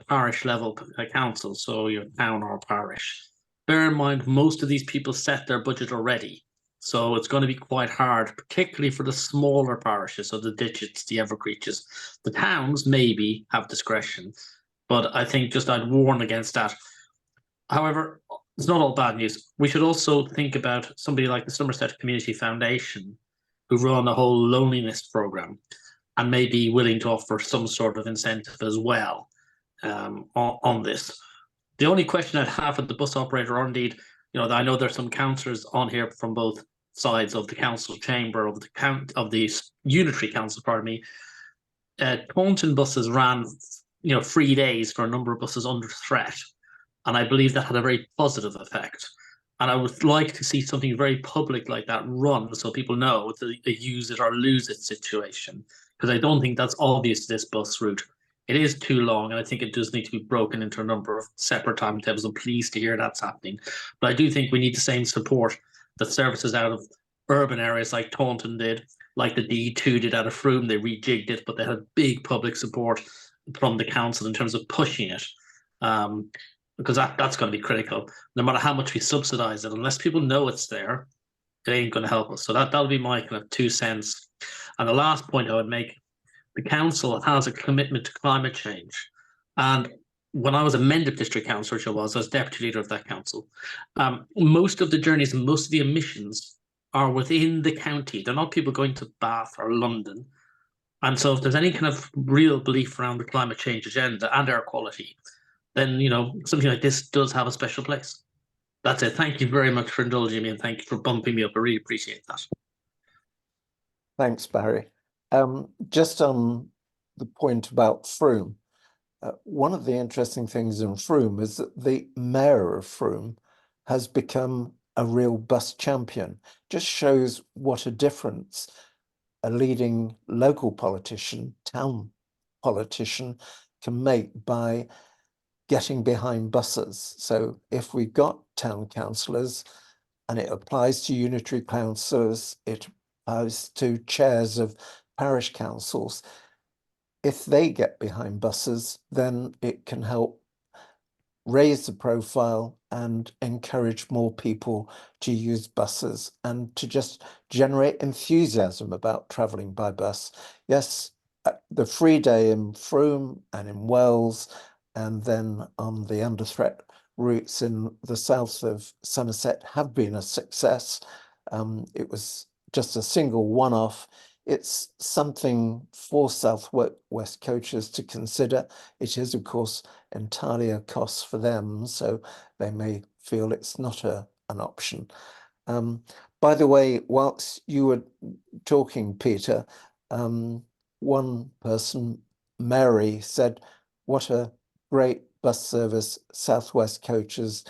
parish level councils, so your town or parish, bear in mind most of these people set their budget already. So it's going to be quite hard, particularly for the smaller parishes, so the Ditchets, the Evercreaches. The towns maybe have discretion, but I think just I'd warn against that. However, it's not all bad news. We should also think about somebody like the Somerset Community Foundation, who run a whole loneliness program and may be willing to offer some sort of incentive as well on this. The only question I'd have for the bus operator, or indeed, I know there's some councillors on here from both sides of the council chamber of the unitary council, pardon me. Taunton buses ran, free days for a number of buses under threat. And I believe that had a very positive effect. And I would like to see something very public like that run, so people know it's a use it or lose it situation. Because I don't think that's obvious to this bus route. It is too long, and I think it does need to be broken into a number of separate timetables. I'm pleased to hear that's happening. But I do think we need the same support that services out of urban areas like Taunton did, like the D2 did out of Frome. They rejigged it, but they had big public support from the council in terms of pushing it, because that's going to be critical. No matter how much we subsidise it, unless people know it's there, it ain't going to help us. So that'll be my kind of 2 cents. And the last point I would make: the council has a commitment to climate change, and when I was a Mendip district councillor, which I was deputy leader of that council, most of the journeys and most of the emissions are within the county. They're not people going to Bath or London. And so if there's any kind of real belief around the climate change agenda and air quality, then, you know, something like this does have a special place. That's it. Thank you very much for indulging me, and thank you for bumping me up. I really appreciate that. Thanks, Barry. Just on the point about Frome, one of the interesting things in Frome is that the mayor of Frome has become a real bus champion. Just shows what a difference a leading local politician, town politician, can make by getting behind buses. So if we've got town councillors, and it applies to unitary councillors, it applies to chairs of parish councils, if they get behind buses, then it can help raise the profile and encourage more people to use buses and to just generate enthusiasm about travelling by bus. Yes, the free day in Frome and in Wells, and then on the under threat routes in the south of Somerset have been a success. It was just a single one-off. It's something for South West coaches to consider. It is, of course, entirely a cost for them, so they may feel it's not an option. By the way, whilst you were talking, Peter, one person, Mary, said, what a great bus service South West coaches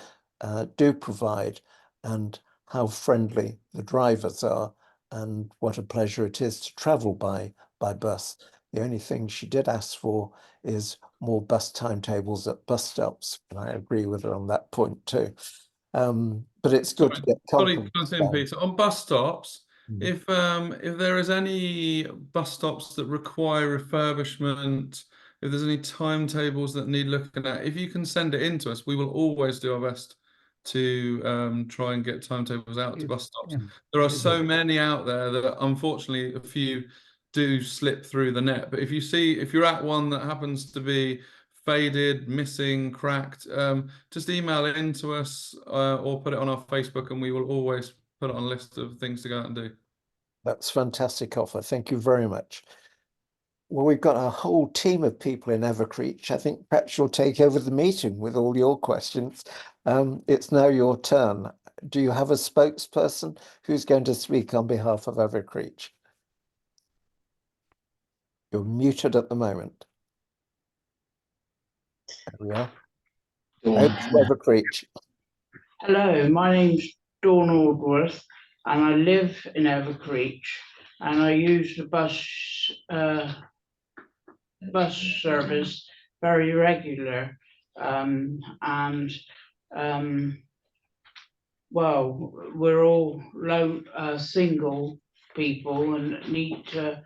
do provide, and how friendly the drivers are, and what a pleasure it is to travel by bus. The only thing she did ask for is more bus timetables at bus stops, and I agree with her on that point too. But it's good to get compliments. Peter, on bus stops, if there is any bus stops that require refurbishment, if there's any timetables that need looking at, if you can send it in to us, we will always do our best to try and get timetables out to bus stops. There are so many out there that unfortunately a few do slip through the net. But if you're at one that happens to be faded, missing, cracked, just email it in to us or put it on our Facebook, and we will always put it on a list of things to go out and do. That's a fantastic offer. Thank you very much. Well, we've got a whole team of people in Evercreech. I think perhaps you'll take over the meeting with all your questions. It's now your turn. Do you have a spokesperson who's going to speak on behalf of Evercreech? You're muted at the moment. There we are. Evercreech. Hello, my name's Dawn Aldworth, and I live in Evercreech, and I use the bus service very regular, well, we're all single people and need to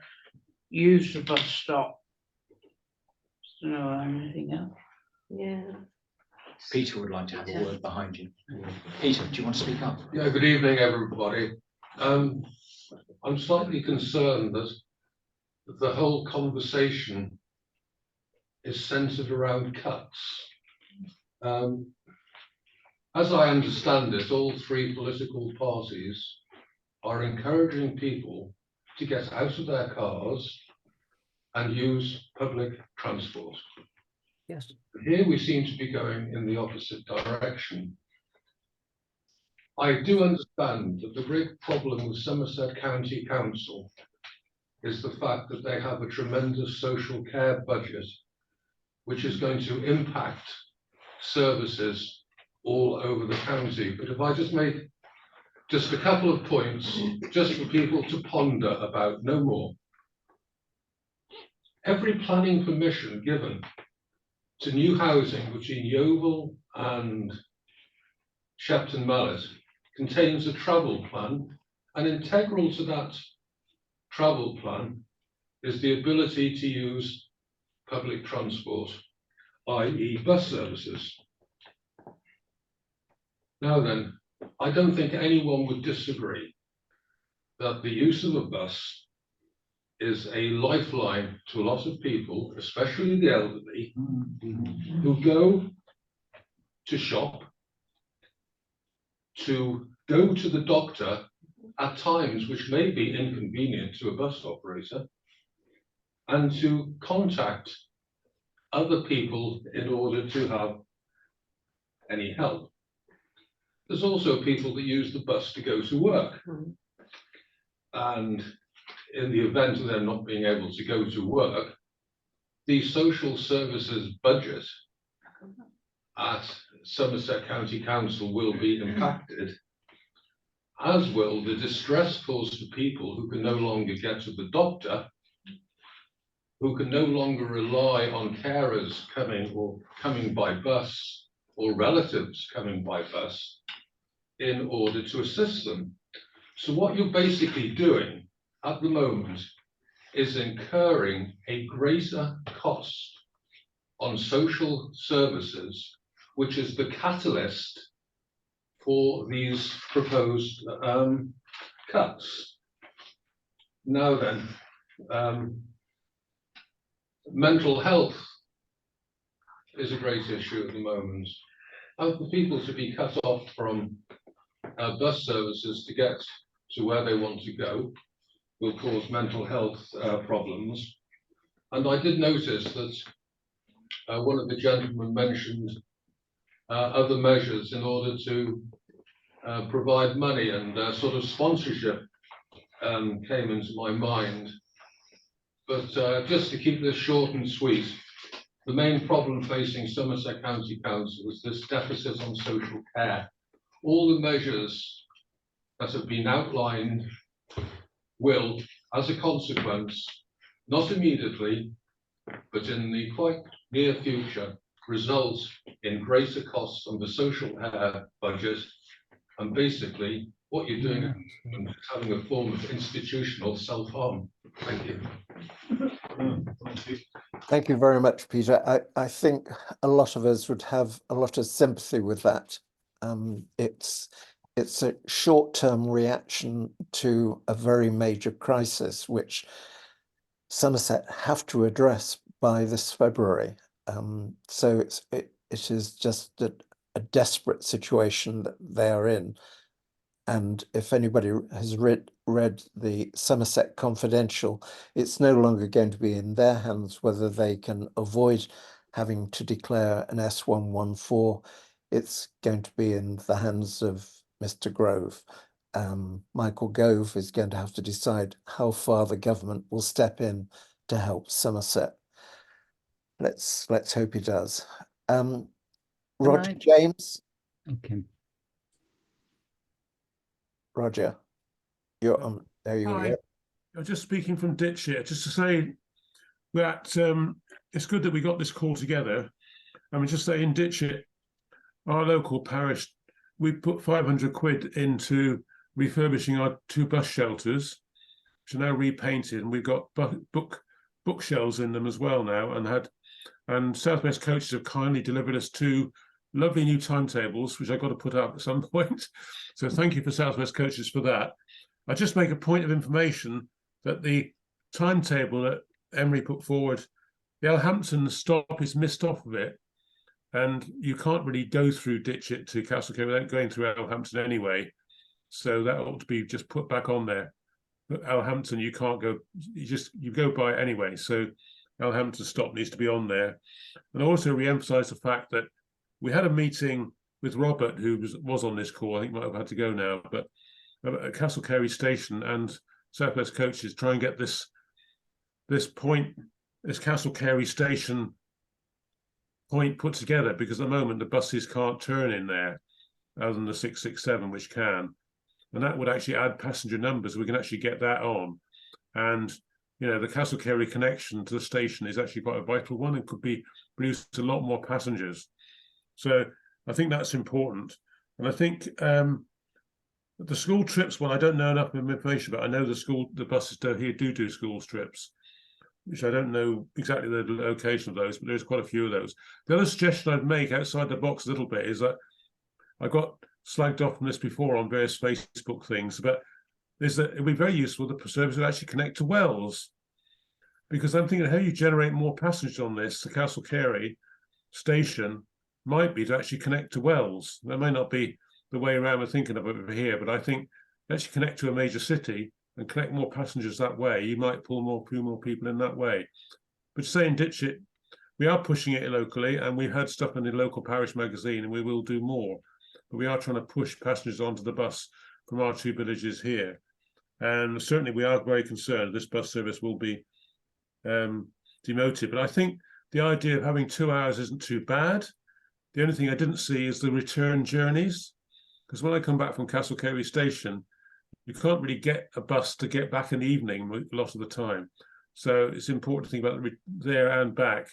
use the bus stop. Don't know anything else. Yeah. Peter would like to have a word behind you. Peter, do you want to speak up? Yeah, good evening, everybody. I'm slightly concerned that the whole conversation is centered around cuts. As I understand it, all three political parties are encouraging people to get out of their cars and use public transport. Yes. Here we seem to be going in the opposite direction. I do understand that the big problem with Somerset County Council is the fact that they have a tremendous social care budget, which is going to impact services all over the county. But if I just make just a couple of points, just for people to ponder about, no more. Every planning permission given to new housing between Yeovil and Shepton Mallet contains a travel plan, and integral to that travel plan is the ability to use public transport, i.e. bus services. Now then, I don't think anyone would disagree that the use of a bus is a lifeline to a lot of people, especially the elderly, who go to shop, to go to the doctor at times which may be inconvenient to a bus operator, and to contact other people in order to have any help. There's also people that use the bus to go to work. And in the event of them not being able to go to work, the social services budget at Somerset County Council will be impacted, as will the distress caused to people who can no longer get to the doctor, who can no longer rely on carers coming by bus or relatives coming by bus in order to assist them. So what you're basically doing at the moment is incurring a greater cost on social services, which is the catalyst for these proposed cuts. Now then, mental health is a great issue at the moment. And for people to be cut off from bus services to get to where they want to go will cause mental health problems. And I did notice that one of the gentlemen mentioned other measures in order to provide money, and sort of sponsorship came into my mind. But just to keep this short and sweet, the main problem facing Somerset County Council is this deficit on social care. All the measures that have been outlined will, as a consequence, not immediately, but in the quite near future, result in greater costs on the social care budget. And basically, what you're doing is having a form of institutional self-harm. Thank you. Thank you very much, Peter. I think a lot of us would have a lot of sympathy with that. It's a short-term reaction to a very major crisis, which Somerset have to address by this February. So it is just a desperate situation that they are in. And if anybody has read the Somerset Confidential, it's no longer going to be in their hands whether they can avoid having to declare an S114. It's going to be in the hands of Mr. Grove. Michael Gove is going to have to decide how far the government will step in to help Somerset. Let's hope he does. Roger James. Okay. Roger, you're on. There you go. I'm just speaking from Ditchit, just to say that it's good that we got this call together. I mean, just say in Ditchit, our local parish, we put 500 quid into refurbishing our 2 bus shelters, which are now repainted, and we've got bookshelves in them as well now. And South West Coaches have kindly delivered us 2 lovely new timetables, which I've got to put up at some point. So thank you for South West Coaches for that. I just make a point of information that the timetable that Emery put forward, the Alhampton stop is missed off of it. And you can't really go through Ditchit to Castlecare without going through Alhampton anyway. So that ought to be just put back on there. But Alhampton, you can't go, you go by it anyway. So Alhampton stop needs to be on there. And I also re-emphasize the fact that we had a meeting with Robert, who was on this call. I think might have had to go now, but at Castlecare Station and South West Coaches try and get this Castlecare Station point put together, because at the moment the buses can't turn in there other than the 667, which can, and that would actually add passenger numbers. We can actually get that on, and you know, the Castlecare connection to the station is actually quite a vital one and could be produce a lot more passengers. So I think that's important. And I think The school trips one, I don't know enough information, but I know the buses down here do school trips, which I don't know exactly the location of those, but there's quite a few of those. The other suggestion I'd make outside the box a little bit is that I got slagged off from this before on various Facebook things, but is that it'd be very useful that the service would actually connect to Wells, because I'm thinking how you generate more passengers on this. The Castle Carey station might be to actually connect to Wells. That may not be the way around we're thinking of it over here, but I think actually connect to a major city and collect more passengers that way. You might pull more people in that way. But saying Ditchit, we are pushing it locally, and we've had stuff in the local parish magazine, and we will do more. But we are trying to push passengers onto the bus from our two villages here. And certainly we are very concerned this bus service will be demoted. But I think the idea of having 2 hours isn't too bad. The only thing I didn't see is the return journeys, because when I come back from Castle Carey station, you can't really get a bus to get back in the evening a lot of the time. So it's important to think about there and back.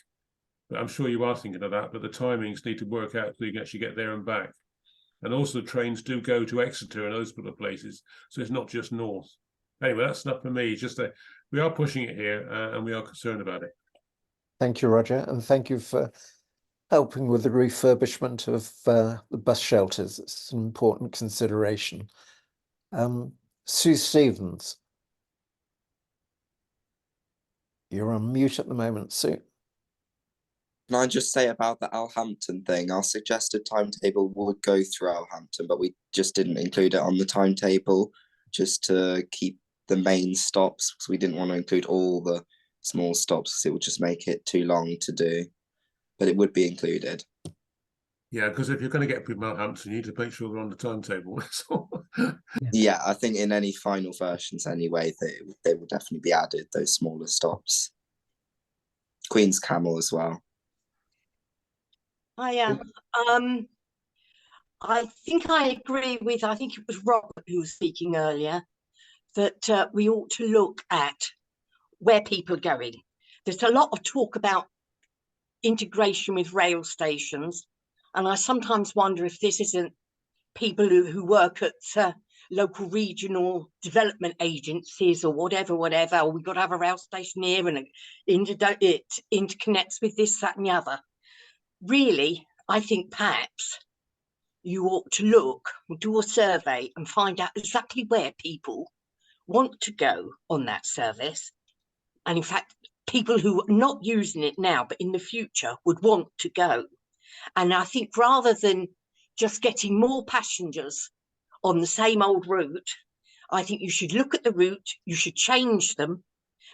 But I'm sure you are thinking of that, but the timings need to work out so you can actually get there and back. And also the trains do go to Exeter and those sort of places. So it's not just north. Anyway, that's enough for me. Just that we are pushing it here and we are concerned about it. Thank you, Roger. And thank you for helping with the refurbishment of the bus shelters. It's an important consideration. Sue Stevens. You're on mute at the moment, Sue. Can I just say about the Alhampton thing? Our suggested timetable would go through Alhampton, but we just didn't include it on the timetable just to keep the main stops, because we didn't want to include all the small stops because it would just make it too long to do. But it would be included. Yeah, because if you're going to get people from Alhampton, you need to make sure they're on the timetable. Yeah, I think in any final versions anyway, they will definitely be added, those smaller stops. Queen's Camel as well. I think I agree with, I think it was Robert who was speaking earlier, that we ought to look at where people are going. There's a lot of talk about integration with rail stations, and I sometimes wonder if this isn't people who work at local regional development agencies or whatever, or we've got to have a rail station here and it interconnects with this, that and the other. Really, I think perhaps you ought to look, do a survey and find out exactly where people want to go on that service. And in fact, people who are not using it now, but in the future would want to go. And I think rather than just getting more passengers on the same old route, I think you should look at the route, you should change them,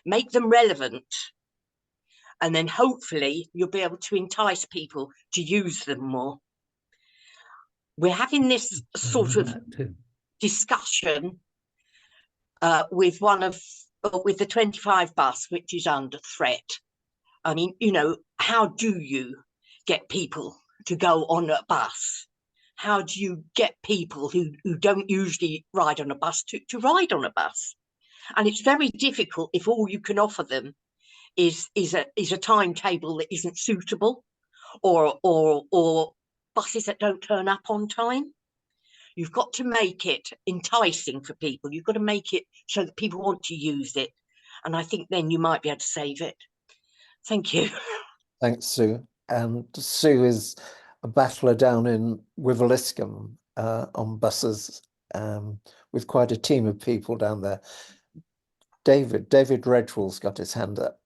make them relevant, and then hopefully you'll be able to entice people to use them more. We're having this sort of discussion with the 25 bus, which is under threat. I mean, you know, how do you get people to go on a bus? How do you get people who don't usually ride on a bus to ride on a bus? And it's very difficult if all you can offer them is a timetable that isn't suitable, or buses that don't turn up on time. You've got to make it enticing for people. You've got to make it so that people want to use it. And I think then you might be able to save it. Thank you. Thanks, Sue. And Sue is a battler down in Wiveliscombe on buses with quite a team of people down there. David Redwell's got his hand up.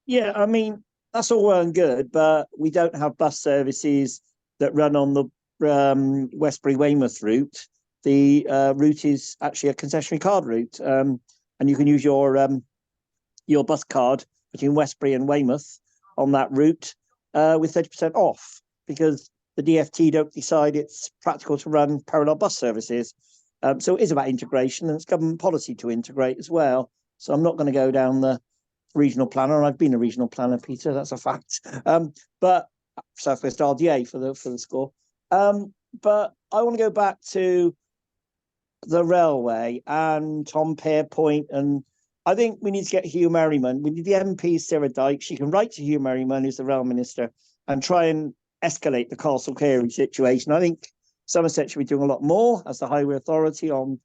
Yeah, I mean, that's all well and good, but we don't have bus services that run on the Westbury-Weymouth route. The route is actually a concessionary card route, and you can use your bus card between Westbury and Weymouth on that route with 30% off, because the DfT don't decide it's practical to run parallel bus services. So it is about integration, and it's government policy to integrate as well. So I'm not going to go down the regional planner, and I've been a regional planner, Peter, that's a fact. But Southwest RDA for the score. But I want to go back to the railway and Tom Pearpoint, and I think we need to get Hugh Merriman. We need the MP Sarah Dyke. She can write to Hugh Merriman, who's the rail minister, and try and escalate the Castle Carey situation. I think Somerset should be doing a lot more as the highway authority on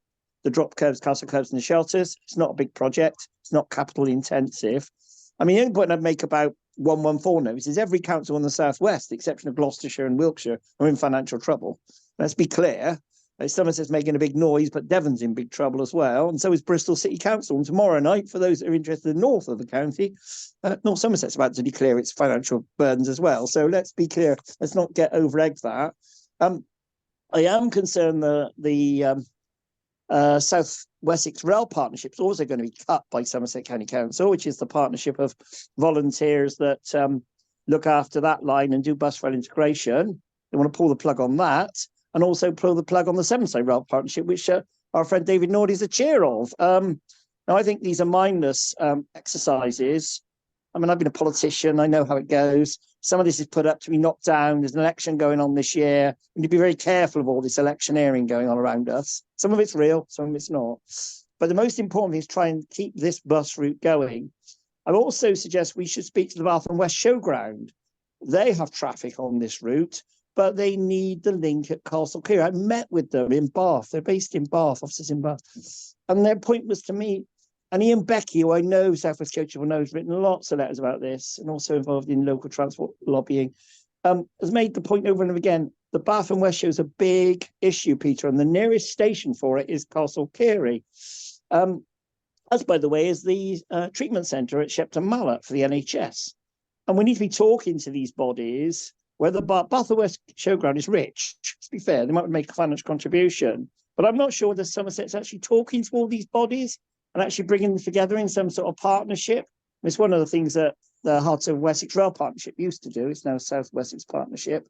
the drop curbs, castle curbs and the shelters. It's not a big project. It's not capital intensive. I mean, the only point I'd make about 114 notes is every council in the southwest, exception of Gloucestershire and Wiltshire, are in financial trouble. Let's be clear. Somerset's making a big noise, but Devon's in big trouble as well. And so is Bristol City Council. And tomorrow night, for those that are interested in the north of the county, North Somerset's about to declare its financial burdens as well. So let's be clear. Let's not get over-egg that. I am concerned that the South Wessex Rail Partnership is also going to be cut by Somerset County Council, which is the partnership of volunteers that look after that line and do bus rail integration. They want to pull the plug on that, and also pull the plug on the Sevenside Rail Partnership, which our friend David Nordy is the chair of. Now, I think these are mindless exercises. I mean, I've been a politician. I know how it goes. Some of this is put up to be knocked down. There's an election going on this year. We need to be very careful of all this electioneering going on around us. Some of it's real, some of it's not. But the most important thing is try and keep this bus route going. I also suggest we should speak to the Bath and West Showground. They have traffic on this route, but they need the link at Castle Clear. I met with them in Bath. They're based in Bath, offices in Bath. And their point was to me, and Ian Becky, who I know South West Coaches will know, has written lots of letters about this and also involved in local transport lobbying, has made the point over and over again, the Bath and West Show is a big issue, Peter, and the nearest station for it is Castle Carey. As, by the way, is the treatment centre at Shepton Mallet for the NHS. And we need to be talking to these bodies, whether Bath and West Showground is rich. To be fair, they might make a financial contribution, but I'm not sure that Somerset's actually talking to all these bodies and actually bringing them together in some sort of partnership. It's one of the things that the Heart of Wessex Rail Partnership used to do. It's now South Wessex Partnership.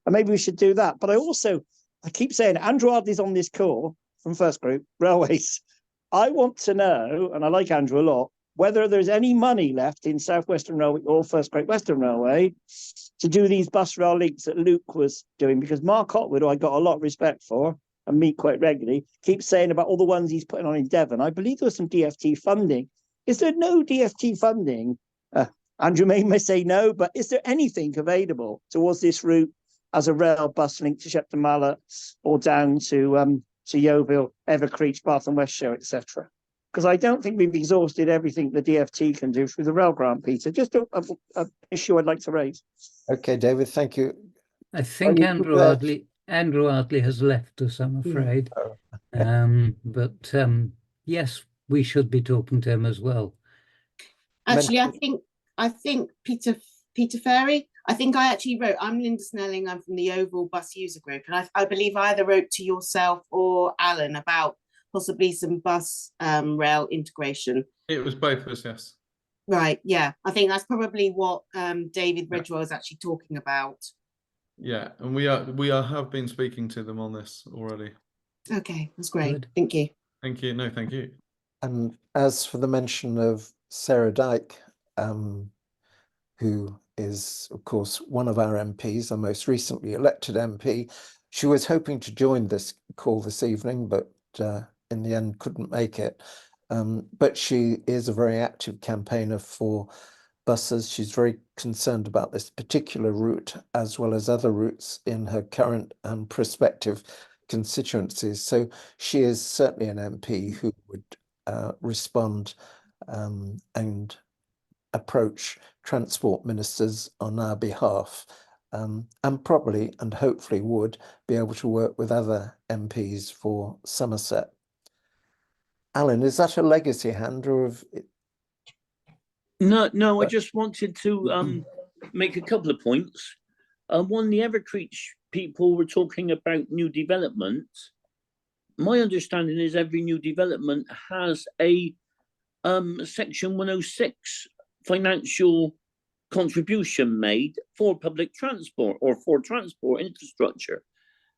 And maybe we should do that. But I keep saying, Andrew Ardley's on this call from First Group, Railways. I want to know, and I like Andrew a lot, whether there's any money left in South Western Railway or First Great Western Railway to do these bus rail links that Luke was doing, because Mark Hotwood, who I got a lot of respect for and meet quite regularly, keeps saying about all the ones he's putting on in Devon. I believe there was some DFT funding. Is there no DFT funding? Andrew may say no, but is there anything available towards this route as a rail bus link to Shepton Mallet or down to Yeovil, Evercreech, Bath and West Show, etc.? Because I don't think we've exhausted everything the DFT can do through the rail grant, Peter. Just an issue I'd like to raise. Okay, David, thank you. I think Andrew Ardley has left us, I'm afraid. But yes, we should be talking to him as well. Actually, I think Peter Ferry. I think I actually wrote. I'm Linda Snelling. I'm from the Yeovil Bus User Group, and I believe I either wrote to yourself or Alan about possibly some bus rail integration. It was both of us, yes. Right. Yeah, I think that's probably what David Redwell is actually talking about. Yeah, and we have been speaking to them on this already. Okay, that's great. Good. Thank you. Thank you. No, thank you. And as for the mention of Sarah Dyke, who is, of course, one of our MPs, our most recently elected MP, she was hoping to join this call this evening, but in the end couldn't make it. But she is a very active campaigner for buses. She's very concerned about this particular route, as well as other routes in her current and prospective constituencies. So she is certainly an MP who would respond and approach transport ministers on our behalf, and probably and hopefully would be able to work with other MPs for Somerset. Alan, is that a legacy hand or of it? No, I just wanted to make a couple of points. One, the Evercreech people were talking about new development. My understanding is every new development has a Section 106 financial contribution made for public transport or for transport infrastructure.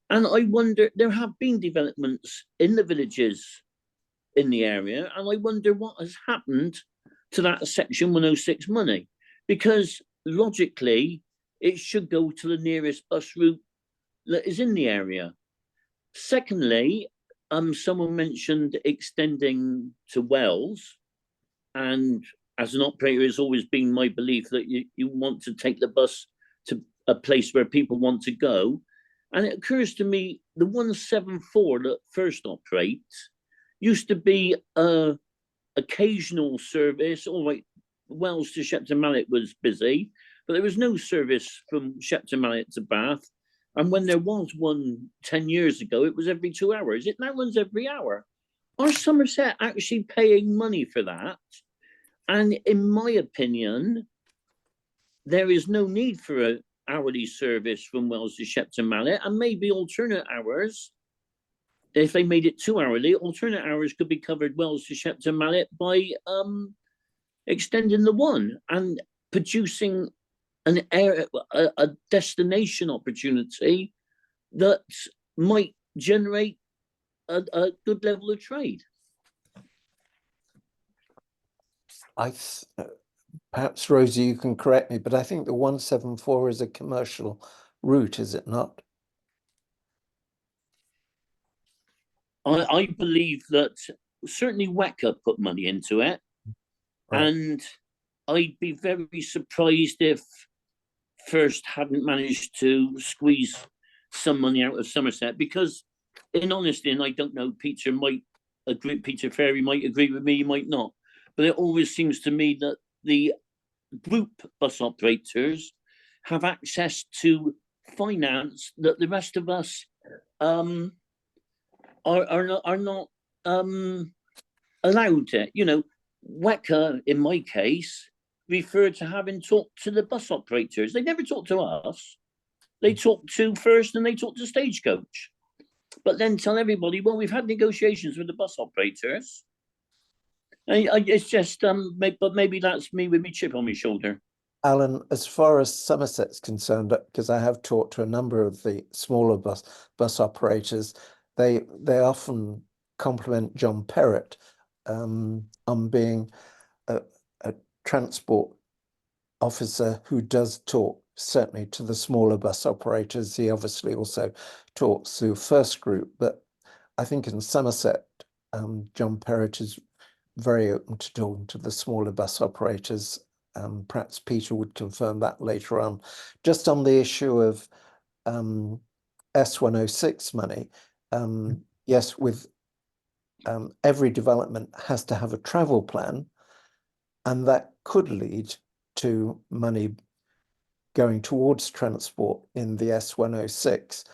And I wonder, there have been developments in the villages in the area, and I wonder what has happened to that Section 106 money, because logically it should go to the nearest bus route that is in the area. Secondly, someone mentioned extending to Wells, and as an operator, it's always been my belief that you want to take the bus to a place where people want to go. And it occurs to me the 174 that first operates used to be a occasional service. All right, Wells to Shepton Mallet was busy, but there was no service from Shepton Mallet to Bath. And when there was one 10 years ago, it was every 2 hours. It now runs every hour. Are Somerset actually paying money for that? And in my opinion, there is no need for an hourly service from Wells to Shepton Mallet, and maybe alternate hours. If they made it 2 hourly, alternate hours could be covered Wells to Shepton Mallet by extending the one and producing a destination opportunity that might generate a good level of trade. Perhaps Rosie, you can correct me, but I think the 174 is a commercial route, is it not? I believe that certainly WECA put money into it, right. And I'd be very surprised if First hadn't managed to squeeze some money out of Somerset, because in honesty, and I don't know, Peter Ferry might agree with me, he might not, but it always seems to me that the group bus operators have access to finance that the rest of us are not allowed to. You know, WECA, in my case, referred to having talked to the bus operators. They never talked to us. They talked to First and they talked to Stagecoach. But then tell everybody, well, we've had negotiations with the bus operators. It's just, but maybe that's me with my chip on my shoulder. Alan, as far as Somerset's concerned, because I have talked to a number of the smaller bus operators, they often compliment John Perrott on being a transport officer who does talk certainly to the smaller bus operators. He obviously also talks to First Group, but I think in Somerset, John Perrott is very open to talking to the smaller bus operators. Perhaps Peter would confirm that later on. Just on the issue of S106 money, yes, with every development has to have a travel plan, and that could lead to money going towards transport in the S106,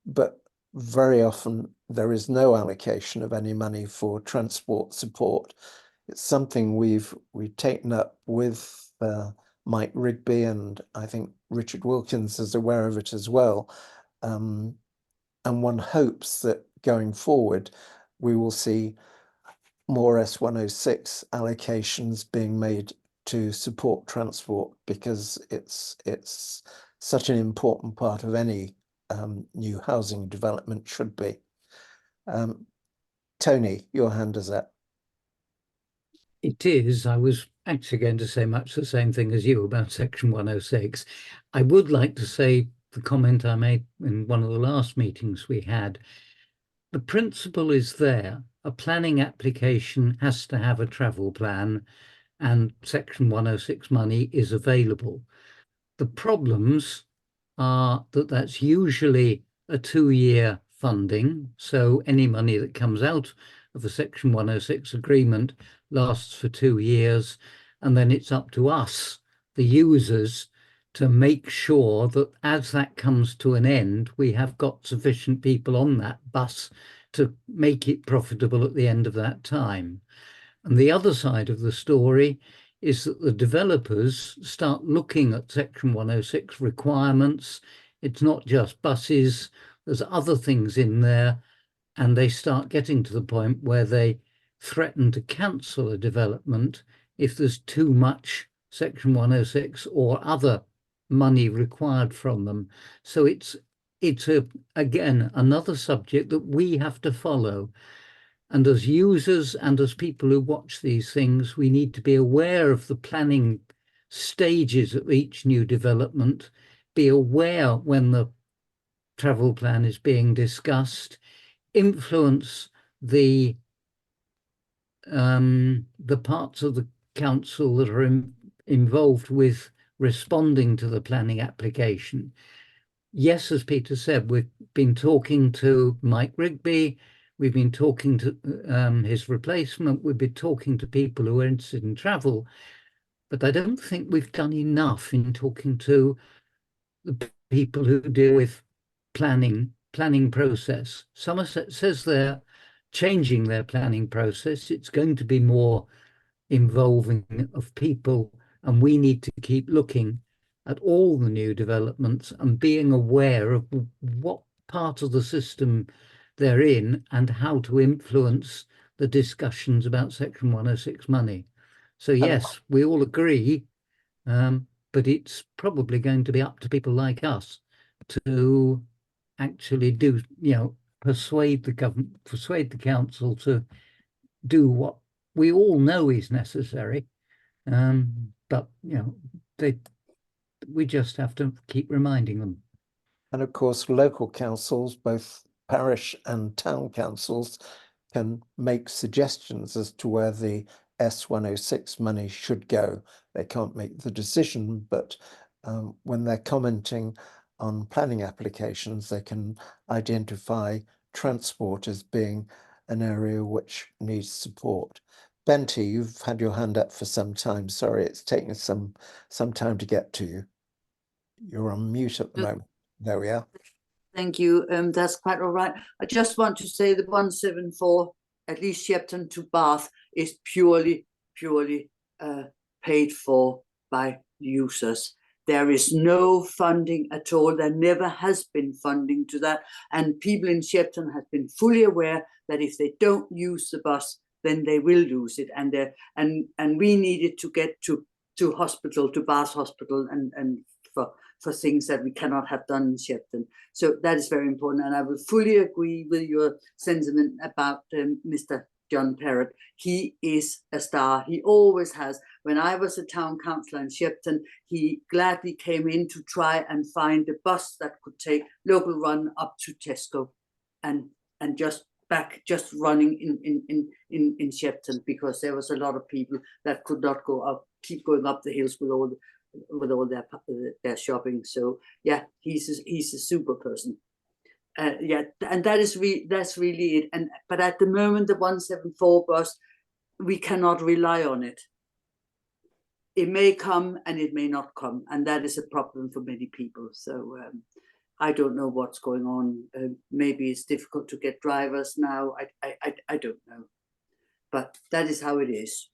but very often there is no allocation of any money for transport support. It's something we've taken up with Mike Rigby, and I think Richard Wilkins is aware of it as well. And one hopes that going forward, we will see more S106 allocations being made to support transport, because it's such an important part of any new housing development should be. Tony, your hand is up. It is. I was actually going to say much the same thing as you about Section 106. I would like to say the comment I made in one of the last meetings we had. The principle is there. A planning application has to have a travel plan, and Section 106 money is available. The problems are that that's usually a 2-year funding. So any money that comes out of a Section 106 agreement lasts for 2 years, and then it's up to us, the users, to make sure that as that comes to an end, we have got sufficient people on that bus to make it profitable at the end of that time. And the other side of the story is that the developers start looking at Section 106 requirements. It's not just buses, there's other things in there, and they start getting to the point where they threaten to cancel a development if there's too much Section 106 or other money required from them. So it's again another subject that we have to follow. And as users and as people who watch these things, we need to be aware of the planning stages of each new development, be aware when the travel plan is being discussed, influence the parts of the council that are involved with responding to the planning application. yes, as Peter said, we've been talking to Mike Rigby, we've been talking to his replacement, we've been talking to people who are interested in travel, but I don't think we've done enough in talking to the people who deal with planning process. Somerset says they're changing their planning process. It's going to be more involving of people, and we need to keep looking at all the new developments and being aware of what part of the system they're in and how to influence the discussions about Section 106 money. So yes, we all agree, but it's probably going to be up to people like us to actually do, persuade the government, persuade the council to do what we all know is necessary. But we just have to keep reminding them. And of course, local councils, both parish and town councils, can make suggestions as to where the S106 money should go. They can't make the decision, but when they're commenting on planning applications, they can identify transport as being an area which needs support. Benty, you've had your hand up for some time. Sorry, it's taken some time to get to you. You're on mute at the moment. There we are. Thank you. That's quite all right. I just want to say the 174, at least Shepton to Bath, is purely paid for by users. There is no funding at all. There never has been funding to that. And people in Shepton have been fully aware that if they don't use the bus, then they will lose it. And we needed to get to hospital, to Bath Hospital, and for things that we cannot have done in Shepton. So that is very important. And I will fully agree with your sentiment about Mr. John Perrott. He is a star. He always has. When I was a town councillor in Shepton, he gladly came in to try and find a bus that could take local run up to Tesco and just running in Shepton, because there was a lot of people that could not go up, keep going up the hills with all their shopping. So yeah, he's a super person. Yeah, and that's really it. But at the moment, the 174 bus, we cannot rely on it. It may come and it may not come, and that is a problem for many people. So I don't know what's going on. Maybe it's difficult to get drivers now. I don't know, but that is how it is.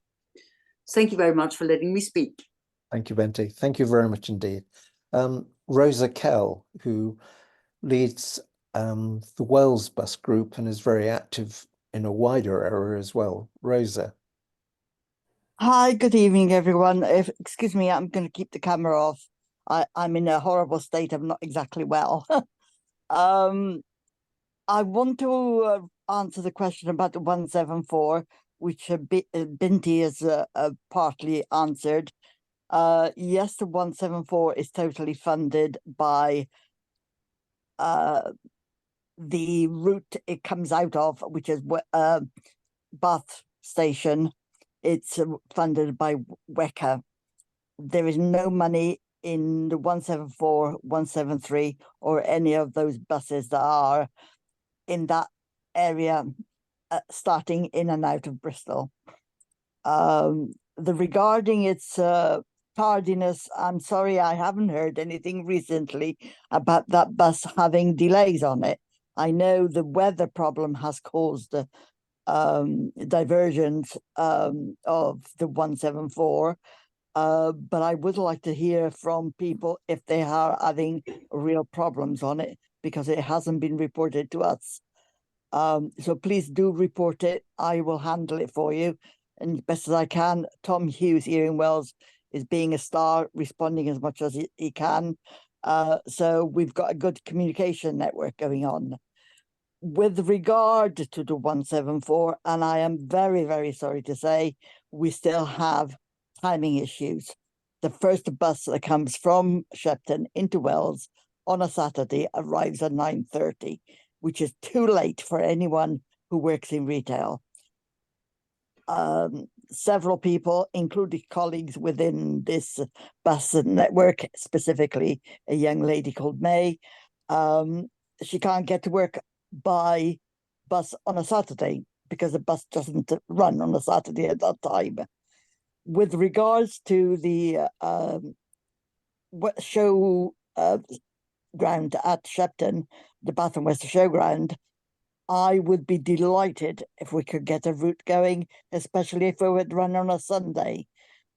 Thank you very much for letting me speak. Thank you, Benty. Thank you very much indeed. Rosa Kell, who leads the Wales bus group and is very active in a wider area as well. Rosa. Hi, good evening, everyone. Excuse me, I'm going to keep the camera off. I'm in a horrible state. I'm not exactly well. I want to answer the question about the 174, which Binti has partly answered. Yes, the 174 is totally funded by the route it comes out of, which is Bath Station. It's funded by WECA. There is no money in the 174, 173, or any of those buses that are in that area starting in and out of Bristol. Regarding its tardiness, I'm sorry, I haven't heard anything recently about that bus having delays on it. I know the weather problem has caused diversions of the 174, but I would like to hear from people if they are having real problems on it, because it hasn't been reported to us. So please do report it. I will handle it for you, and best as I can. Tom Hughes here in Wales is being a star, responding as much as he can. So we've got a good communication network going on. With regard to the 174, and I am very, very sorry to say, we still have timing issues. The first bus that comes from Shepton into Wales on a Saturday arrives at 9:30, which is too late for anyone who works in retail. Several people, including colleagues within this bus network, specifically a young lady called May, she can't get to work by bus on a Saturday because the bus doesn't run on a Saturday at that time. With regards to the show ground at Shepton, the Bath and West Showground, I would be delighted if we could get a route going, especially if we would run on a Sunday,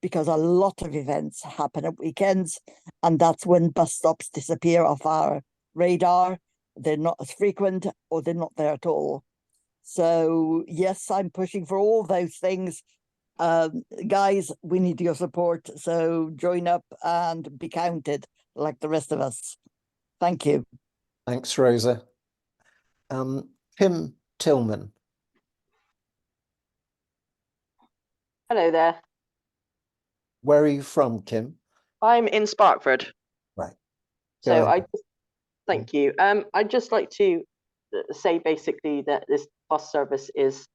because a lot of events happen at weekends, and that's when bus stops disappear off our radar. They're not as frequent, or they're not there at all. So yes, I'm pushing for all those things. Guys, we need your support, so join up and be counted like the rest of us. Thank you. Thanks, Rosa. Kim Tillman. Hello there. Where are you from, Kim? I'm in Sparkford. Right. So thank you. I'd just like to say basically that this bus service is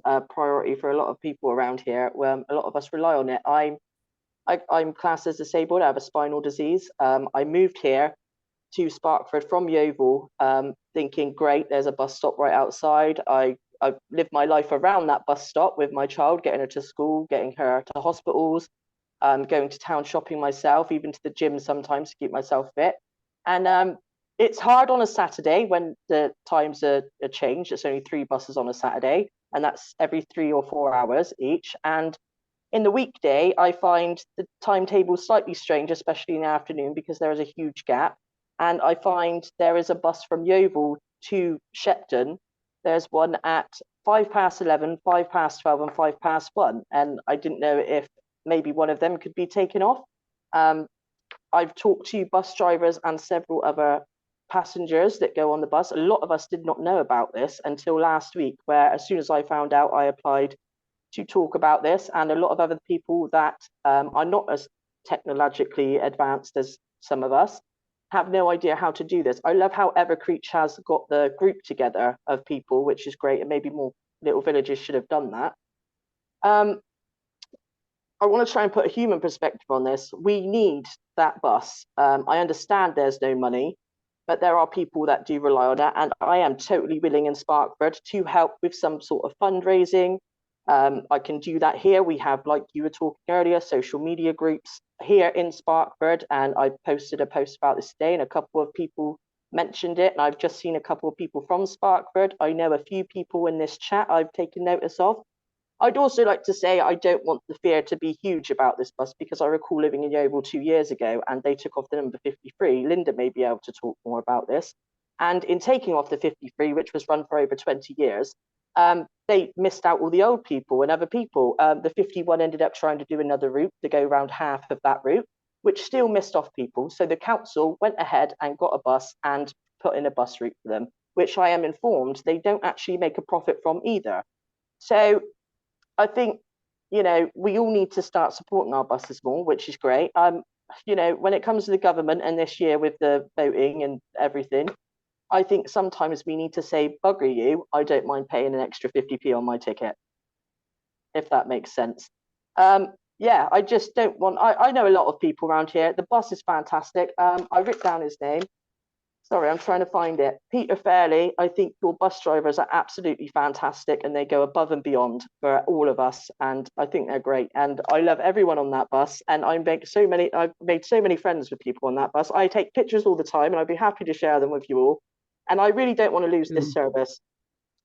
a priority for a lot of people around here. A lot of us rely on it. I'm classed as disabled. I have a spinal disease. I moved here to Sparkford from Yeovil, thinking, great, there's a bus stop right outside. I lived my life around that bus stop with my child, getting her to school, getting her to hospitals, going to town shopping myself, even to the gym sometimes to keep myself fit. And it's hard on a Saturday when the times are changed. It's only 3 buses on a Saturday, and that's every 3 or 4 hours each. And in the weekday, I find the timetable slightly strange, especially in the afternoon, because there is a huge gap. And I find there is a bus from Yeovil to Shepton. There's one at 11:05, 12:05, and 1:05. And I didn't know if maybe one of them could be taken off. I've talked to bus drivers and several other passengers that go on the bus. A lot of us did not know about this until last week, where as soon as I found out, I applied to talk about this. And a lot of other people that are not as technologically advanced as some of us have no idea how to do this. I love how Evercreech has got the group together of people, which is great, and maybe more little villages should have done that. I want to try and put a human perspective on this. We need that bus. I understand there's no money, but there are people that do rely on that, and I am totally willing in Sparkford to help with some sort of fundraising. I can do that here. We have, like you were talking earlier, social media groups here in Sparkford, and I posted a post about this today, and a couple of people mentioned it, and I've just seen a couple of people from Sparkford. I know a few people in this chat I've taken notice of. I'd also like to say I don't want the fear to be huge about this bus, because I recall living in Yeovil 2 years ago and they took off the number 53. Linda may be able to talk more about this. And in taking off the 53, which was run for over 20 years, they missed out all the old people and other people. The 51 ended up trying to do another route to go around half of that route, which still missed off people. So the council went ahead and got a bus and put in a bus route for them, which I am informed they don't actually make a profit from either. So I think, you know, we all need to start supporting our buses more, which is great. You know, when it comes to the government and this year with the voting and everything, I think sometimes we need to say, bugger you, I don't mind paying an extra 50p on my ticket, if that makes sense. Yeah, I just don't want, I know a lot of people around here. The bus is fantastic. I wrote down his name. Sorry, I'm trying to find it. Peter Fairley, I think your bus drivers are absolutely fantastic and they go above and beyond for all of us. And I think they're great. And I love everyone on that bus. And I've made so many friends with people on that bus. I take pictures all the time and I'd be happy to share them with you all. And I really don't want to lose this service.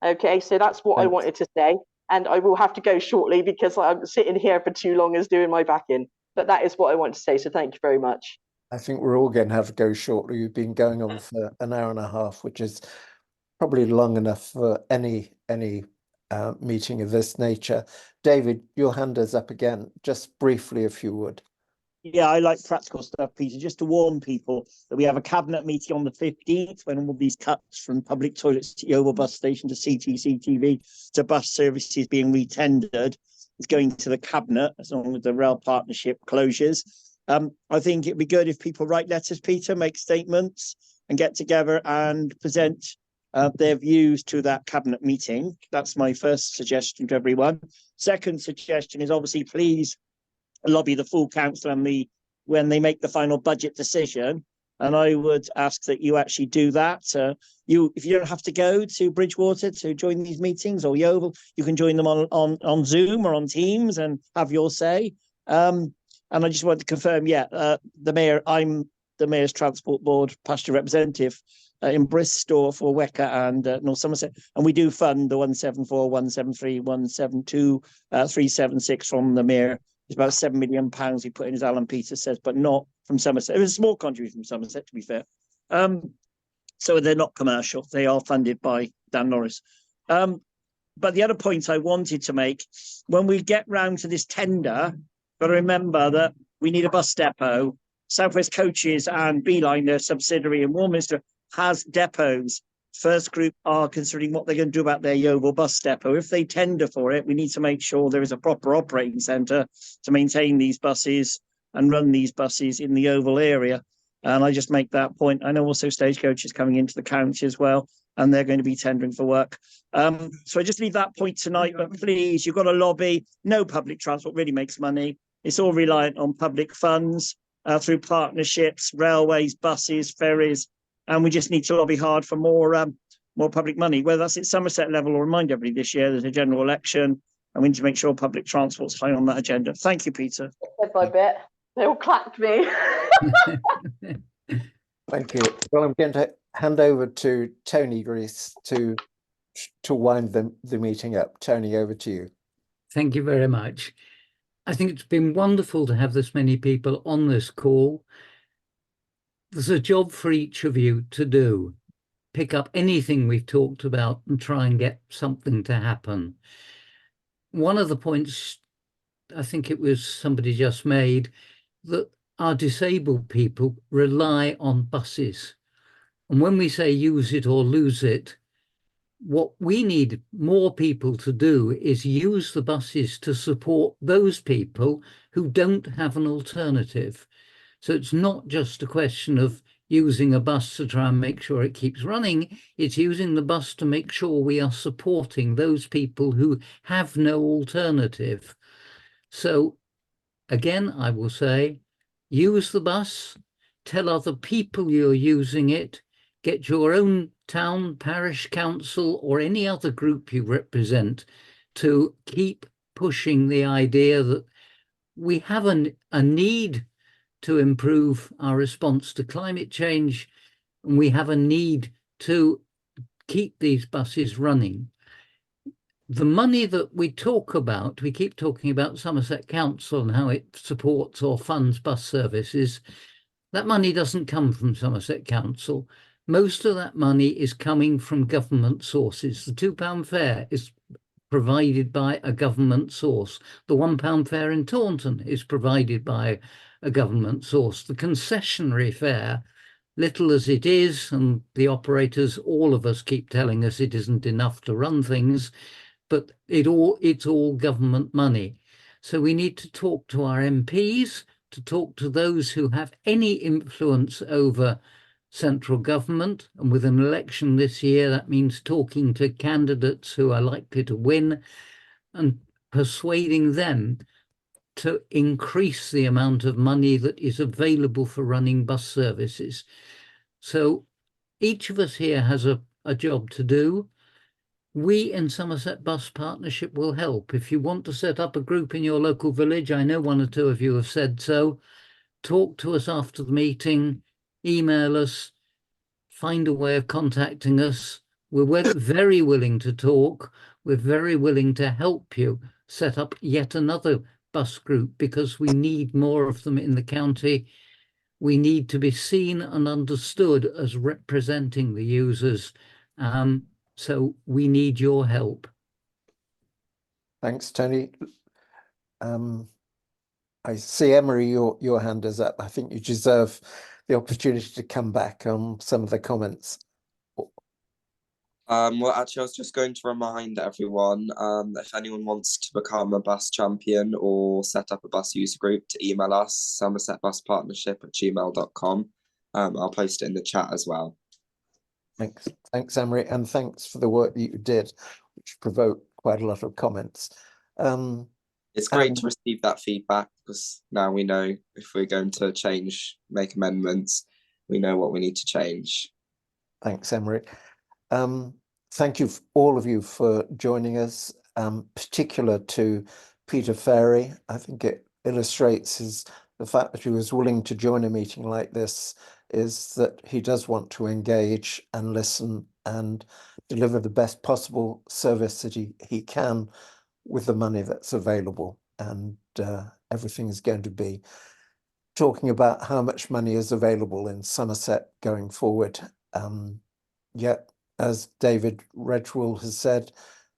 Okay, so that's what I wanted to say. And I will have to go shortly because I'm sitting here for too long as doing my back in. But that is what I want to say. So thank you very much. I think we're all going to have to go shortly. We've been going on for an hour and a half, which is probably long enough for any meeting of this nature. David, your hand is up again. Just briefly, if you would. Yeah, I like practical stuff, Peter. Just to warn people that we have a cabinet meeting on the 15th when all these cuts from public toilets to Yeovil bus station to CTCTV to bus services being retendered is going to the cabinet, as long as the rail partnership closures. I think it'd be good if people write letters, Peter, make statements and get together and present their views to that cabinet meeting. That's my first suggestion to everyone. Second suggestion is obviously please lobby the full council and when they make the final budget decision and I would ask that you actually do that. If you don't have to go to Bridgewater to join these meetings or Yeovil, you can join them on Zoom or on Teams and have your say. And I just want to confirm, the mayor, I'm the Mayor's Transport Board passenger representative in Bristol for Weka and North Somerset, and we do fund the 174, 173, 172, 376 from the Mayor. It's about £7 million he put in, as Alan Peters says, but not from Somerset. It was a small contribution from Somerset, to be fair. So they're not commercial. They are funded by Dan Norris. But the other point I wanted to make, when we get round to this tender, got to remember that we need a bus depot. South West Coaches and Beeline, their subsidiary in Warminster, has depots. First Group are considering what they're going to do about their Yeovil bus depot. If they tender for it, we need to make sure there is a proper operating centre to maintain these buses and run these buses in the Yeovil area. And I just make that point. I know also Stagecoach is coming into the county as well, and they're going to be tendering for work. So I just leave that point tonight, but please, you've got a lobby. No public transport really makes money. It's all reliant on public funds through partnerships, railways, buses, ferries, and we just need to lobby hard for more public money, whether that's at Somerset level or remind everybody this year there's a general election and we need to make sure public transport's high on that agenda. Thank you, Peter. Bit by bit. They all clapped me. Thank you. Well, I'm going to hand over to Tony Grease to wind the meeting up. Tony, over to you. Thank you very much. I think it's been wonderful to have this many people on this call. There's a job for each of you to do. Pick up anything we've talked about and try and get something to happen. One of the points, I think it was somebody just made, that our disabled people rely on buses. And when we say use it or lose it, what we need more people to do is use the buses to support those people who don't have an alternative. So it's not just a question of using a bus to try and make sure it keeps running. It's using the bus to make sure we are supporting those people who have no alternative. So again, I will say, use the bus, tell other people you're using it, get your own town, parish council, or any other group you represent to keep pushing the idea that we have a need to improve our response to climate change, and we have a need to keep these buses running. The money that we talk about, we keep talking about Somerset Council and how it supports or funds bus services. That money doesn't come from Somerset Council. Most of that money is coming from government sources. The £2 fare is provided by a government source. The £1 fare in Taunton is provided by a government source. The concessionary fare, little as it is, and the operators, all of us keep telling us it isn't enough to run things, but it's all government money. So we need to talk to our MPs, to talk to those who have any influence over central government. And with an election this year, that means talking to candidates who are likely to win and persuading them to increase the amount of money that is available for running bus services. So each of us here has a job to do. We in Somerset Bus Partnership will help. If you want to set up a group in your local village, I know one or two of you have said so, talk to us after the meeting, email us, find a way of contacting us. We're very willing to talk. We're very willing to help you set up yet another bus group because we need more of them in the county. We need to be seen and understood as representing the users. So we need your help. Thanks, Tony. I see, Emery, your hand is up. I think you deserve the opportunity to come back on some of the comments. Well, actually, I was just going to remind everyone that if anyone wants to become a bus champion or set up a bus user group, to email us, somersetbuspartnership@gmail.com. I'll post it in the chat as well. Thanks, Emery, and thanks for the work that you did, which provoked quite a lot of comments. It's great to receive that feedback because now we know if we're going to make amendments. we know what we need to change. Thanks, Emery. Thank you, all of you, for joining us, particular to Peter Ferry. I think it illustrates the fact that he was willing to join a meeting like this is that he does want to engage and listen and deliver the best possible service that he can with the money that's available. And everything is going to be talking about how much money is available in Somerset going forward. Yet, as David Redgwell has said,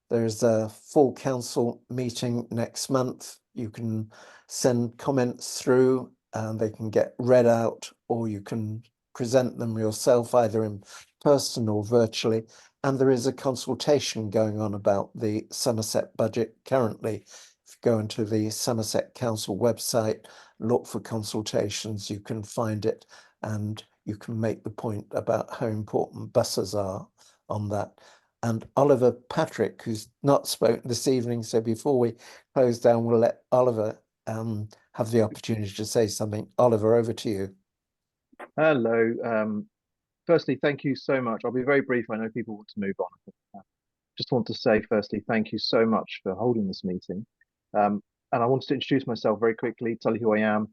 there's a full council meeting next month. You can send comments through and they can get read out, or you can present them yourself either in person or virtually. And there is a consultation going on about the Somerset budget currently. If you go into the Somerset Council website, look for consultations, you can find it, and you can make the point about how important buses are on that. And Oliver Patrick, who's not spoken this evening, so before we close down, we'll let Oliver have the opportunity to say something. Oliver, over to you. Hello. Firstly, thank you so much. I'll be very brief. I know people want to move on. Just want to say, firstly, thank you so much for holding this meeting. And I wanted to introduce myself very quickly, tell you who I am.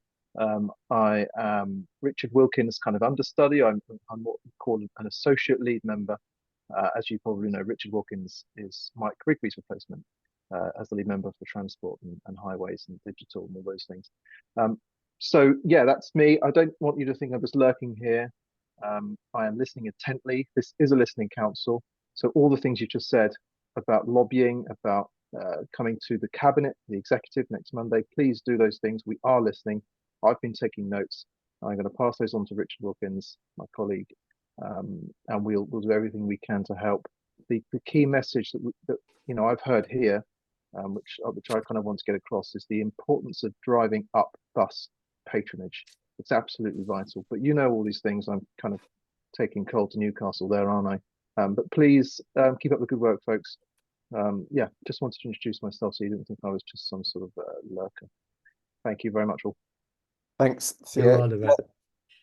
I am Richard Wilkins' kind of understudy. I'm what we call an associate lead member. As you probably know, Richard Wilkins is Mike Rigby's replacement as the lead member for transport and highways and digital and all those things. So yeah, that's me. I don't want you to think I'm just lurking here. I am listening intently. This is a listening council. So all the things you just said about lobbying, about coming to the cabinet, the executive next Monday, please do those things. We are listening. I've been taking notes. I'm going to pass those on to Richard Wilkins, my colleague, and we'll do everything we can to help. The key message that you know I've heard here, which I kind of want to get across, is the importance of driving up bus patronage. It's absolutely vital. But you know all these things. I'm kind of taking cold to Newcastle there, aren't I? But please keep up the good work, folks. Yeah, just wanted to introduce myself so you didn't think I was just some sort of lurker. Thank you very much, all. Thanks, Theo.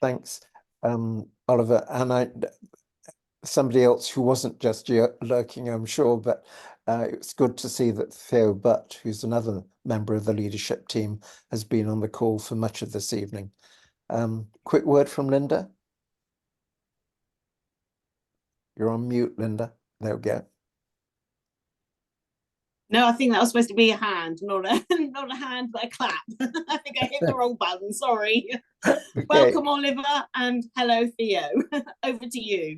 Thanks, Oliver. And somebody else who wasn't just lurking, I'm sure, but it's good to see that Theo Butt, who's another member of the leadership team, has been on the call for much of this evening. Quick word from Linda. You're on mute, Linda. There we go. No, I think that was supposed to be a hand, not a hand, but a clap. I think I hit the wrong button. Sorry. Okay. Welcome, Oliver, and hello, Theo. Over to you.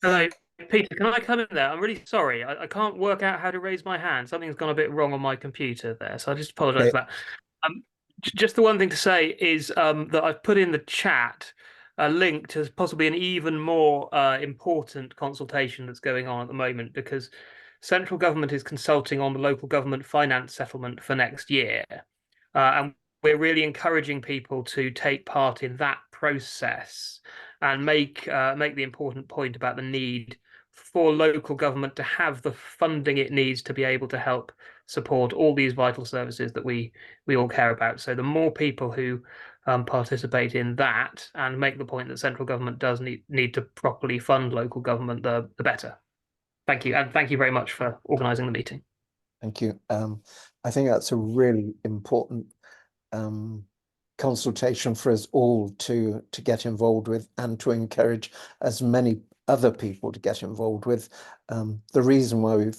Hello, Peter. Can I come in there? I'm really sorry. I can't work out how to raise my hand. Something's gone a bit wrong on my computer there, so I just apologise for that. Just the one thing to say is that I've put in the chat a link to possibly an even more important consultation that's going on at the moment, because central government is consulting on the local government finance settlement for next year. And we're really encouraging people to take part in that process and make the important point about the need for local government to have the funding it needs to be able to help support all these vital services that we all care about. So the more people who participate in that and make the point that central government does need to properly fund local government, the better. Thank you, and thank you very much for organising the meeting. Thank you. I think that's a really important consultation for us all to get involved with, and to encourage as many other people to get involved with. The reason why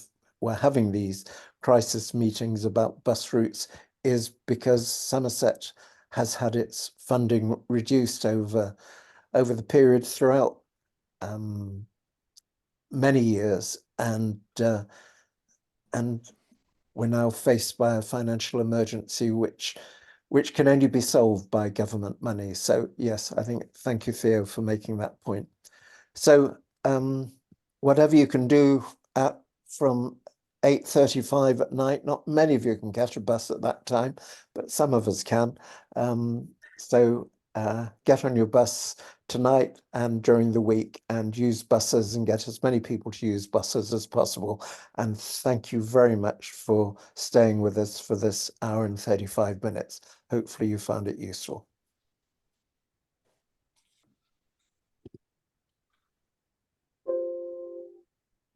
we're having these crisis meetings about bus routes is because Somerset has had its funding reduced over the period throughout many years, and we're now faced by a financial emergency which can only be solved by government money. So yes, I think, thank you, Theo, for making that point. So whatever you can do from 8:35 at night, not many of you can catch a bus at that time, but some of us can. So get on your bus tonight and during the week and use buses and get as many people to use buses as possible. And thank you very much for staying with us for this hour and 35 minutes. Hopefully you found it useful.